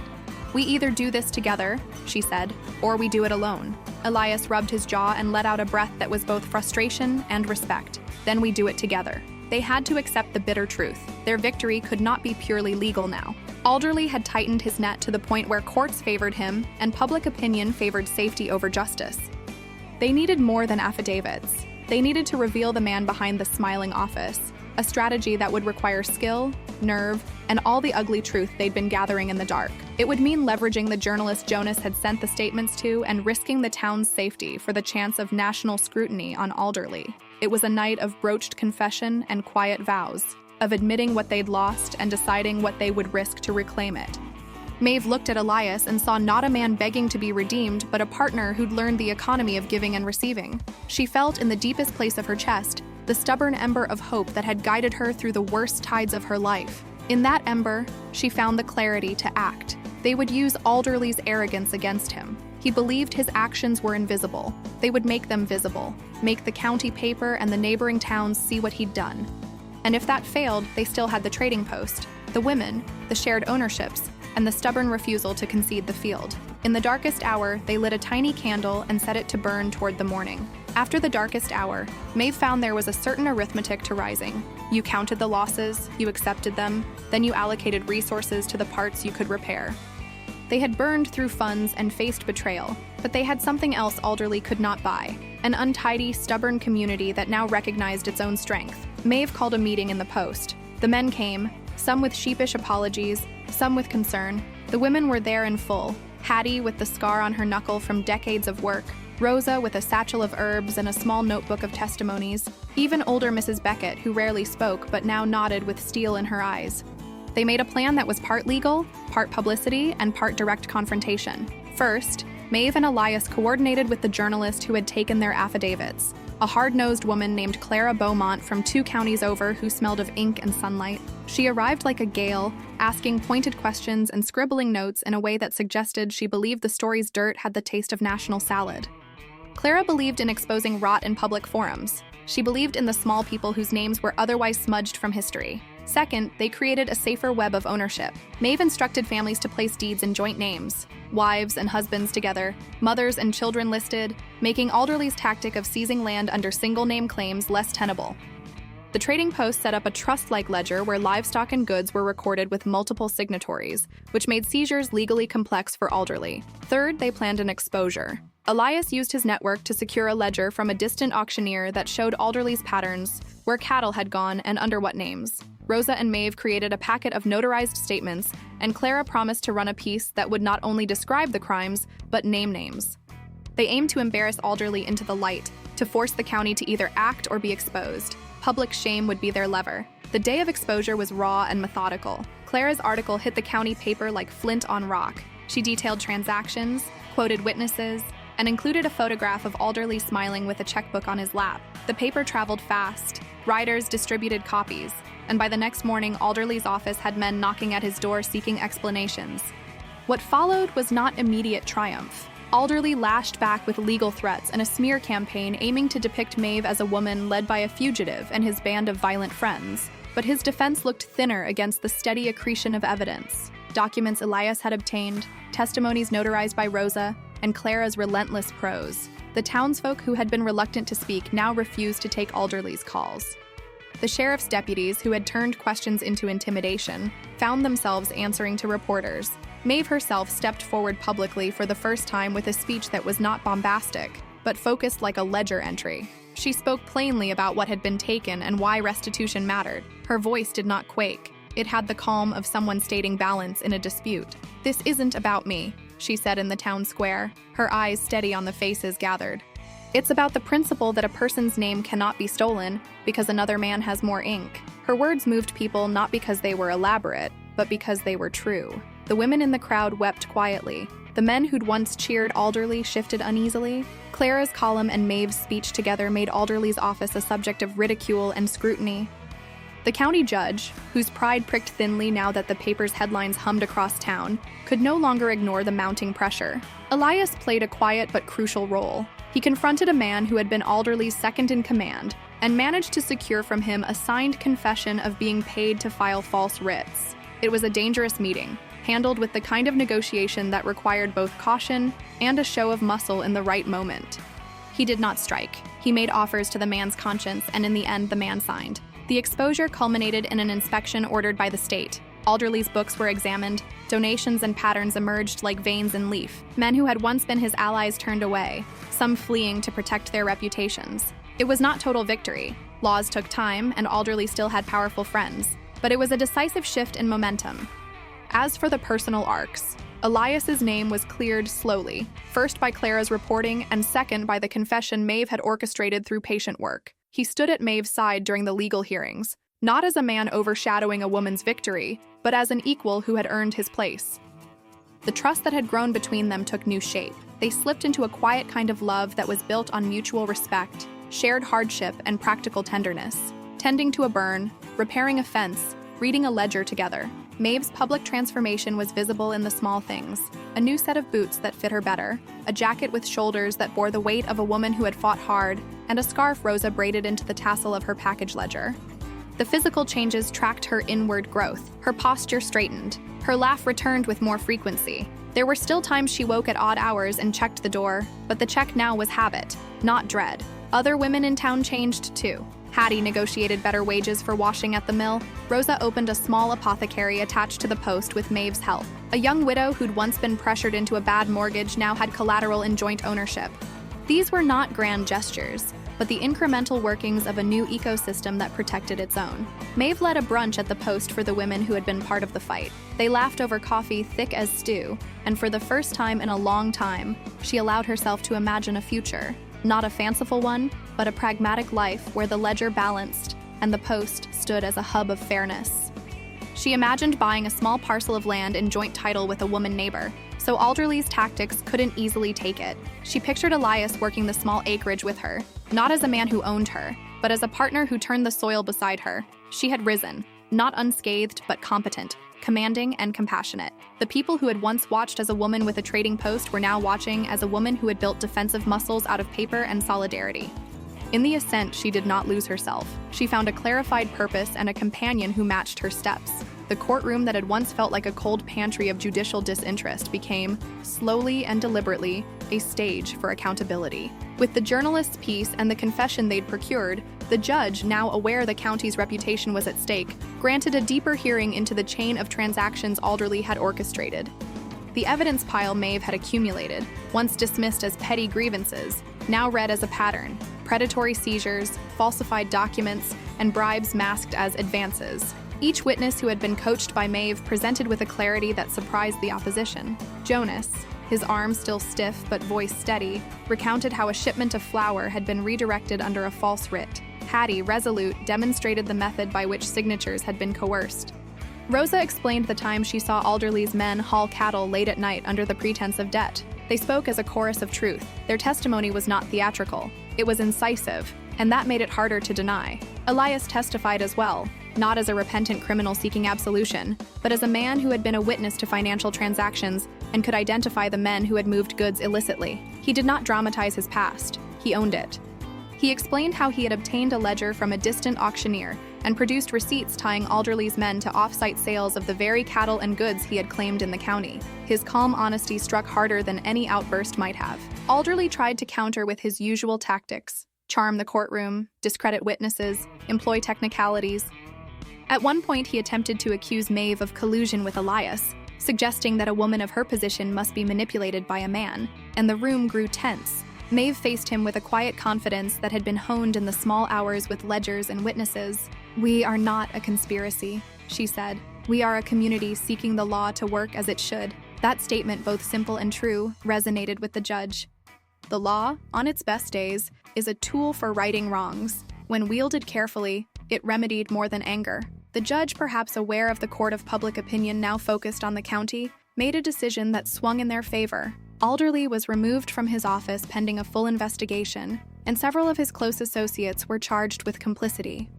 "We either do this together," she said, "or we do it alone." Elias rubbed his jaw and let out a breath that was both frustration and respect. "Then we do it together." They had to accept the bitter truth. Their victory could not be purely legal now. Alderley had tightened his net to the point where courts favored him and public opinion favored safety over justice. They needed more than affidavits. They needed to reveal the man behind the smiling office, a strategy that would require skill, nerve, and all the ugly truth they'd been gathering in the dark. It would mean leveraging the journalist Jonas had sent the statements to and risking the town's safety for the chance of national scrutiny on Alderley. It was a night of broached confession and quiet vows, of admitting what they'd lost and deciding what they would risk to reclaim it. Maeve looked at Elias and saw not a man begging to be redeemed, but a partner who'd learned the economy of giving and receiving. She felt in the deepest place of her chest the stubborn ember of hope that had guided her through the worst tides of her life. In that ember, she found the clarity to act. They would use Alderley's arrogance against him. He believed his actions were invisible. They would make them visible, make the county paper and the neighboring towns see what he'd done. And if that failed, they still had the trading post, the women, the shared ownerships, and the stubborn refusal to concede the field. In the darkest hour, they lit a tiny candle and set it to burn toward the morning. After the darkest hour, Maeve found there was a certain arithmetic to rising. You counted the losses, you accepted them, then you allocated resources to the parts you could repair. They had burned through funds and faced betrayal, but they had something else Alderley could not buy, an untidy, stubborn community that now recognized its own strength. Maeve called a meeting in the post. The men came, some with sheepish apologies, some with concern. The women were there in full, Hattie with the scar on her knuckle from decades of work, Rosa with a satchel of herbs and a small notebook of testimonies, even older Mrs. Beckett, who rarely spoke but now nodded with steel in her eyes. They made a plan that was part legal, part publicity, and part direct confrontation. First, Maeve and Elias coordinated with the journalist who had taken their affidavits, a hard-nosed woman named Clara Beaumont from 2 counties over who smelled of ink and sunlight. She arrived like a gale, asking pointed questions and scribbling notes in a way that suggested she believed the story's dirt had the taste of national salad. Clara believed in exposing rot in public forums. She believed in the small people whose names were otherwise smudged from history. Second, they created a safer web of ownership. Maeve instructed families to place deeds in joint names, wives and husbands together, mothers and children listed, making Alderley's tactic of seizing land under single-name claims less tenable. The trading post set up a trust-like ledger where livestock and goods were recorded with multiple signatories, which made seizures legally complex for Alderley. Third, they planned an exposure. Elias used his network to secure a ledger from a distant auctioneer that showed Alderley's patterns, where cattle had gone and under what names. Rosa and Maeve created a packet of notarized statements, and Clara promised to run a piece that would not only describe the crimes, but name names. They aimed to embarrass Alderley into the light, to force the county to either act or be exposed. Public shame would be their lever. The day of exposure was raw and methodical. Clara's article hit the county paper like flint on rock. She detailed transactions, quoted witnesses, and included a photograph of Alderley smiling with a checkbook on his lap. The paper traveled fast. Writers distributed copies, and by the next morning, Alderley's office had men knocking at his door seeking explanations. What followed was not immediate triumph. Alderley lashed back with legal threats and a smear campaign aiming to depict Maeve as a woman led by a fugitive and his band of violent friends. But his defense looked thinner against the steady accretion of evidence. Documents Elias had obtained, testimonies notarized by Rosa, and Clara's relentless prose. The townsfolk who had been reluctant to speak now refused to take Alderley's calls. The sheriff's deputies, who had turned questions into intimidation, found themselves answering to reporters. Maeve herself stepped forward publicly for the first time with a speech that was not bombastic, but focused like a ledger entry. She spoke plainly about what had been taken and why restitution mattered. Her voice did not quake. It had the calm of someone stating balance in a dispute. "This isn't about me," she said in the town square, her eyes steady on the faces gathered. "It's about the principle that a person's name cannot be stolen because another man has more ink." Her words moved people not because they were elaborate, but because they were true. The women in the crowd wept quietly. The men who'd once cheered Alderley shifted uneasily. Clara's column and Maeve's speech together made Alderley's office a subject of ridicule and scrutiny. The county judge, whose pride pricked thinly now that the paper's headlines hummed across town, could no longer ignore the mounting pressure. Elias played a quiet but crucial role. He confronted a man who had been Alderley's second in command and managed to secure from him a signed confession of being paid to file false writs. It was a dangerous meeting, handled with the kind of negotiation that required both caution and a show of muscle in the right moment. He did not strike. He made offers to the man's conscience, and in the end, the man signed. The exposure culminated in an inspection ordered by the state. Alderley's books were examined, donations and patterns emerged like veins in leaf. Men who had once been his allies turned away, some fleeing to protect their reputations. It was not total victory. Laws took time, and Alderley still had powerful friends. But it was a decisive shift in momentum. As for the personal arcs, Elias's name was cleared slowly, first by Clara's reporting and second by the confession Maeve had orchestrated through patient work. He stood at Maeve's side during the legal hearings, not as a man overshadowing a woman's victory, but as an equal who had earned his place. The trust that had grown between them took new shape. They slipped into a quiet kind of love that was built on mutual respect, shared hardship, and practical tenderness. Tending to a burn, repairing a fence, reading a ledger together. Maeve's public transformation was visible in the small things. A new set of boots that fit her better, a jacket with shoulders that bore the weight of a woman who had fought hard, and a scarf Rosa braided into the tassel of her package ledger. The physical changes tracked her inward growth. Her posture straightened, Her laugh returned with more frequency. There were still times she woke at odd hours and checked the door, but the check now was habit, not dread. Other women in town changed too. Hattie negotiated better wages for washing at the mill. Rosa opened a small apothecary attached to the post with Maeve's help. A young widow who'd once been pressured into a bad mortgage now had collateral in joint ownership. These were not grand gestures, but the incremental workings of a new ecosystem that protected its own. Maeve led a brunch at the post for the women who had been part of the fight. They laughed over coffee thick as stew, and for the first time in a long time, she allowed herself to imagine a future. Not a fanciful one, but a pragmatic life where the ledger balanced and the post stood as a hub of fairness. She imagined buying a small parcel of land in joint title with a woman neighbor, so Alderley's tactics couldn't easily take it. She pictured Elias working the small acreage with her, not as a man who owned her, but as a partner who turned the soil beside her. She had risen, not unscathed but competent, commanding and compassionate. The people who had once watched as a woman with a trading post were now watching as a woman who had built defensive muscles out of paper and solidarity. In the ascent, she did not lose herself. She found a clarified purpose and a companion who matched her steps. The courtroom that had once felt like a cold pantry of judicial disinterest became, slowly and deliberately, a stage for accountability. With the journalist's piece and the confession they'd procured, the judge, now aware the county's reputation was at stake, granted a deeper hearing into the chain of transactions Alderley had orchestrated. The evidence pile Maeve had accumulated, once dismissed as petty grievances, now read as a pattern: predatory seizures, falsified documents, and bribes masked as advances. Each witness who had been coached by Maeve presented with a clarity that surprised the opposition. Jonas, his arms still stiff but voice steady, recounted how a shipment of flour had been redirected under a false writ. Hattie, resolute, demonstrated the method by which signatures had been coerced. Rosa explained the time she saw Alderley's men haul cattle late at night under the pretense of debt. They spoke as a chorus of truth. Their testimony was not theatrical. It was incisive, and that made it harder to deny. Elias testified as well, not as a repentant criminal seeking absolution, but as a man who had been a witness to financial transactions and could identify the men who had moved goods illicitly. He did not dramatize his past. He owned it. He explained how he had obtained a ledger from a distant auctioneer and produced receipts tying Alderley's men to off-site sales of the very cattle and goods he had claimed in the county. His calm honesty struck harder than any outburst might have. Alderley tried to counter with his usual tactics: charm the courtroom, discredit witnesses, employ technicalities. At one point, he attempted to accuse Maeve of collusion with Elias, suggesting that a woman of her position must be manipulated by a man, and the room grew tense. Maeve faced him with a quiet confidence that had been honed in the small hours with ledgers and witnesses. "We are not a conspiracy," she said. "We are a community seeking the law to work as it should." That statement, both simple and true, resonated with the judge. The law, on its best days, is a tool for righting wrongs. When wielded carefully, it remedied more than anger. The judge, perhaps aware of the court of public opinion now focused on the county, made a decision that swung in their favor. Alderley was removed from his office pending a full investigation, and several of his close associates were charged with complicity.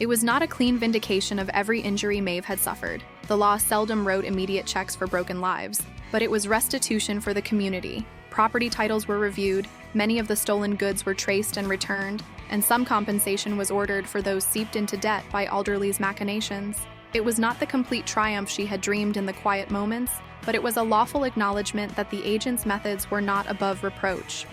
It was not a clean vindication of every injury Maeve had suffered. The law seldom wrote immediate checks for broken lives, but it was restitution for the community. Property titles were reviewed, many of the stolen goods were traced and returned, and some compensation was ordered for those seeped into debt by Alderley's machinations. It was not the complete triumph she had dreamed in the quiet moments, but it was a lawful acknowledgement that the agent's methods were not above reproach.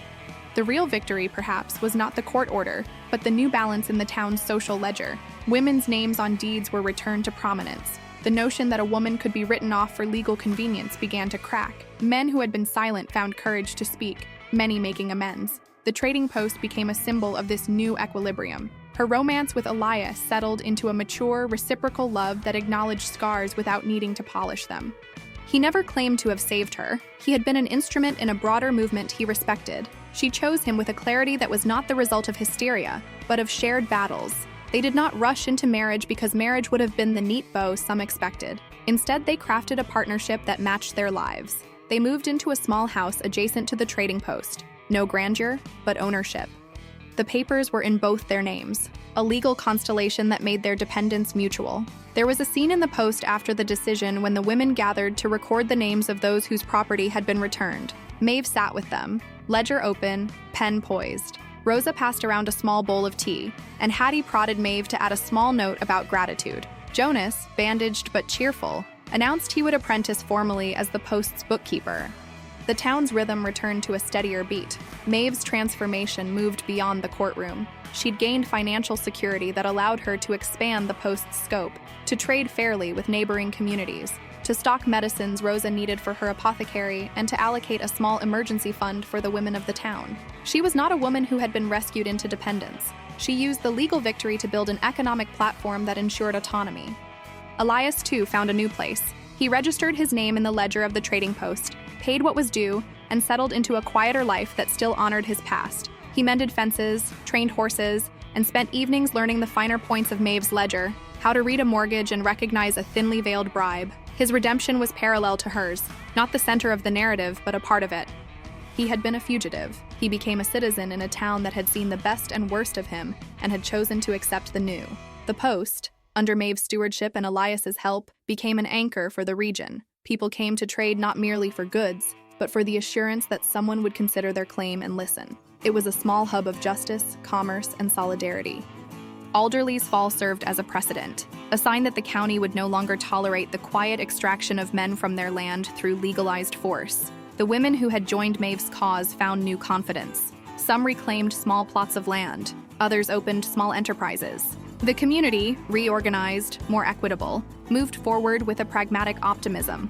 The real victory, perhaps, was not the court order, but the new balance in the town's social ledger. Women's names on deeds were returned to prominence. The notion that a woman could be written off for legal convenience began to crack. Men who had been silent found courage to speak, many making amends. The trading post became a symbol of this new equilibrium. Her romance with Elias settled into a mature, reciprocal love that acknowledged scars without needing to polish them. He never claimed to have saved her. He had been an instrument in a broader movement he respected. She chose him with a clarity that was not the result of hysteria, but of shared battles. They did not rush into marriage because marriage would have been the neat bow some expected. Instead, they crafted a partnership that matched their lives. They moved into a small house adjacent to the trading post. No grandeur, but ownership. The papers were in both their names, a legal constellation that made their dependence mutual. There was a scene in the post after the decision when the women gathered to record the names of those whose property had been returned. Maeve sat with them, ledger open, pen poised. Rosa passed around a small bowl of tea, and Hattie prodded Maeve to add a small note about gratitude. Jonas, bandaged but cheerful, announced he would apprentice formally as the post's bookkeeper. The town's rhythm returned to a steadier beat. Maeve's transformation moved beyond the courtroom. She'd gained financial security that allowed her to expand the post's scope, to trade fairly with neighboring communities, to stock medicines Rosa needed for her apothecary, and to allocate a small emergency fund for the women of the town. She was not a woman who had been rescued into dependence. She used the legal victory to build an economic platform that ensured autonomy. Elias, too, found a new place. He registered his name in the ledger of the trading post, paid what was due, and settled into a quieter life that still honored his past. He mended fences, trained horses, and spent evenings learning the finer points of Maeve's ledger, how to read a mortgage and recognize a thinly veiled bribe. His redemption was parallel to hers, not the center of the narrative, but a part of it. He had been a fugitive. He became a citizen in a town that had seen the best and worst of him and had chosen to accept the new. The post, under Maeve's stewardship and Elias's help, became an anchor for the region. People came to trade not merely for goods, but for the assurance that someone would consider their claim and listen. It was a small hub of justice, commerce, and solidarity. Alderley's fall served as a precedent, a sign that the county would no longer tolerate the quiet extraction of men from their land through legalized force. The women who had joined Maeve's cause found new confidence. Some reclaimed small plots of land, others opened small enterprises. The community, reorganized, more equitable, moved forward with a pragmatic optimism.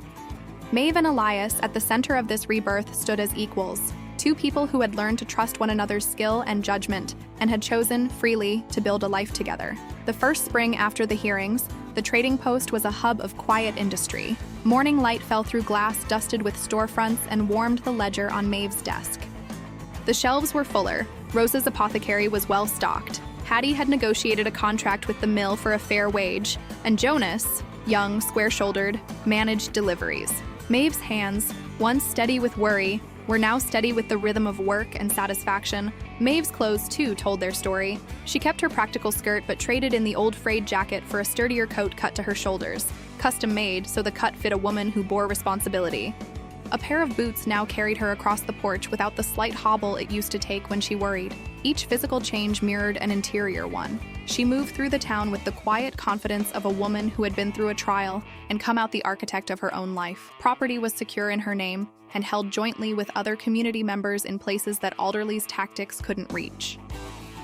Maeve and Elias, at the center of this rebirth, stood as equals, two people who had learned to trust one another's skill and judgment and had chosen, freely, to build a life together. The first spring after the hearings, the trading post was a hub of quiet industry. Morning light fell through glass dusted with storefronts and warmed the ledger on Maeve's desk. The shelves were fuller. Rosa's apothecary was well stocked. Hattie had negotiated a contract with the mill for a fair wage, and Jonas, young, square-shouldered, managed deliveries. Maeve's hands, once steady with worry, were now steady with the rhythm of work and satisfaction. Maeve's clothes, too, told their story. She kept her practical skirt but traded in the old frayed jacket for a sturdier coat cut to her shoulders, custom-made so the cut fit a woman who bore responsibility. A pair of boots now carried her across the porch without the slight hobble it used to take when she worried. Each physical change mirrored an interior one. She moved through the town with the quiet confidence of a woman who had been through a trial and come out the architect of her own life. Property was secure in her name and held jointly with other community members in places that Alderley's tactics couldn't reach.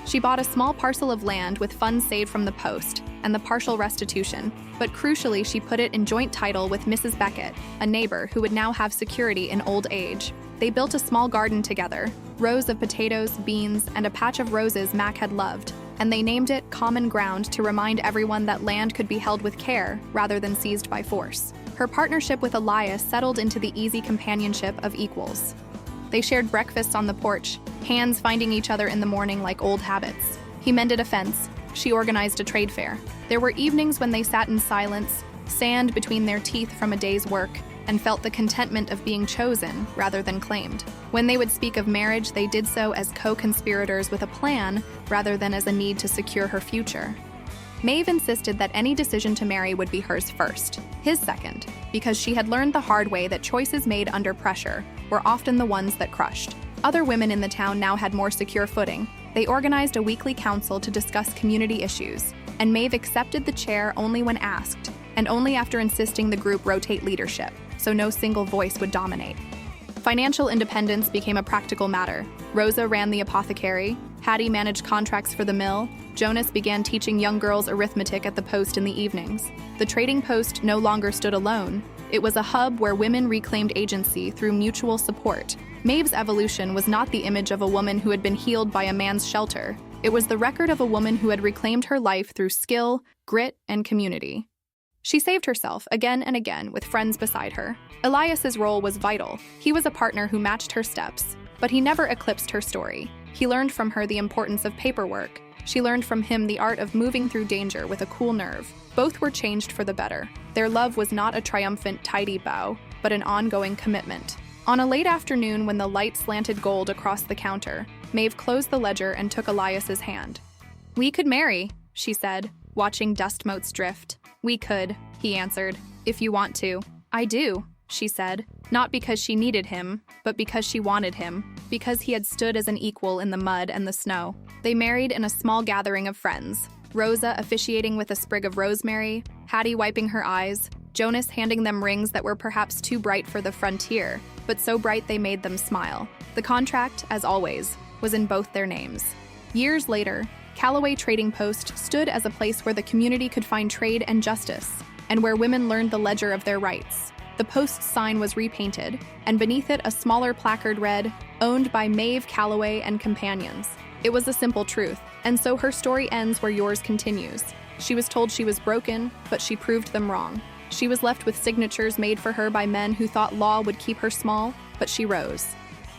She bought a small parcel of land with funds saved from the post and the partial restitution, but crucially she put it in joint title with Mrs. Beckett, a neighbor who would now have security in old age. They built a small garden together, rows of potatoes, beans, and a patch of roses Mac had loved, and they named it Common Ground to remind everyone that land could be held with care rather than seized by force. Her partnership with Elias settled into the easy companionship of equals. They shared breakfasts on the porch, hands finding each other in the morning like old habits. He mended a fence. She organized a trade fair. There were evenings when they sat in silence, sand between their teeth from a day's work, and felt the contentment of being chosen rather than claimed. When they would speak of marriage, they did so as co-conspirators with a plan rather than as a need to secure her future. Maeve insisted that any decision to marry would be hers first, his second, because she had learned the hard way that choices made under pressure were often the ones that crushed. Other women in the town now had more secure footing. They organized a weekly council to discuss community issues, and Maeve accepted the chair only when asked, and only after insisting the group rotate leadership, so no single voice would dominate. Financial independence became a practical matter. Rosa ran the apothecary, Hattie managed contracts for the mill, Jonas began teaching young girls arithmetic at the post in the evenings. The trading post no longer stood alone. It was a hub where women reclaimed agency through mutual support. Maeve's evolution was not the image of a woman who had been healed by a man's shelter. It was the record of a woman who had reclaimed her life through skill, grit, and community. She saved herself again and again with friends beside her. Elias's role was vital. He was a partner who matched her steps, but he never eclipsed her story. He learned from her the importance of paperwork. She learned from him the art of moving through danger with a cool nerve. Both were changed for the better. Their love was not a triumphant, tidy bow, but an ongoing commitment. On a late afternoon when the light slanted gold across the counter, Maeve closed the ledger and took Elias's hand. "We could marry," she said, watching dust motes drift. "We could," he answered, "if you want to." "I do," she said, not because she needed him, but because she wanted him, because he had stood as an equal in the mud and the snow. They married in a small gathering of friends, Rosa officiating with a sprig of rosemary, Hattie wiping her eyes, Jonas handing them rings that were perhaps too bright for the frontier, but so bright they made them smile. The contract, as always, was in both their names. Years later, Callaway Trading Post stood as a place where the community could find trade and justice, and where women learned the ledger of their rights. The Post's sign was repainted, and beneath it a smaller placard read, "Owned by Maeve Calloway and Companions." It was a simple truth, and so her story ends where yours continues. She was told she was broken, but she proved them wrong. She was left with signatures made for her by men who thought law would keep her small, but she rose.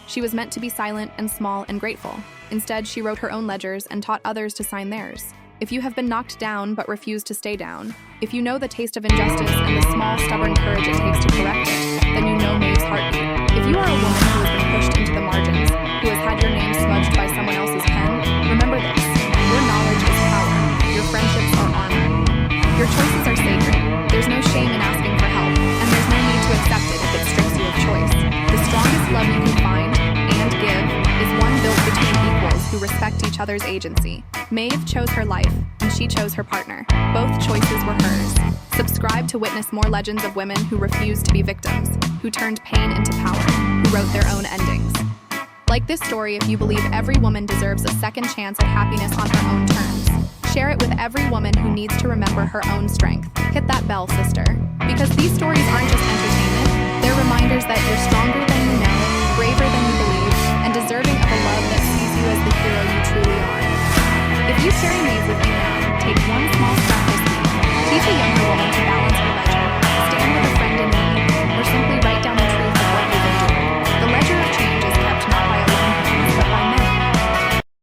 She was meant to be silent and small and grateful. Instead, she wrote her own ledgers and taught others to sign theirs. If you have been knocked down but refuse to stay down, if you know the taste of injustice and the small, stubborn courage it takes to correct it, then you know Maeve's heartbeat. If you are a woman who has been pushed into the margins, who has had your name smudged by someone else's pen, remember this: your knowledge is power, your friendships are armor. Your choices are sacred. There's no shame in asking for help, and there's no need to accept it if it strips you of choice. The strongest love you can find and give is one built between equals who respect each other's agency. Maeve chose her life, and she chose her partner. Both choices were hers. Subscribe to witness more legends of women who refused to be victims, who turned pain into power, who wrote their own endings. Like this story if you believe every woman deserves a second chance at happiness on her own terms. Share it with every woman who needs to remember her own strength. Hit that bell, sister. Because these stories aren't just entertainment, they're reminders that you're stronger than you know, braver than you believe, and deserving of a love that sees you as the hero you truly are. If you carry Maeve with you now, take one small step this week. Teach a younger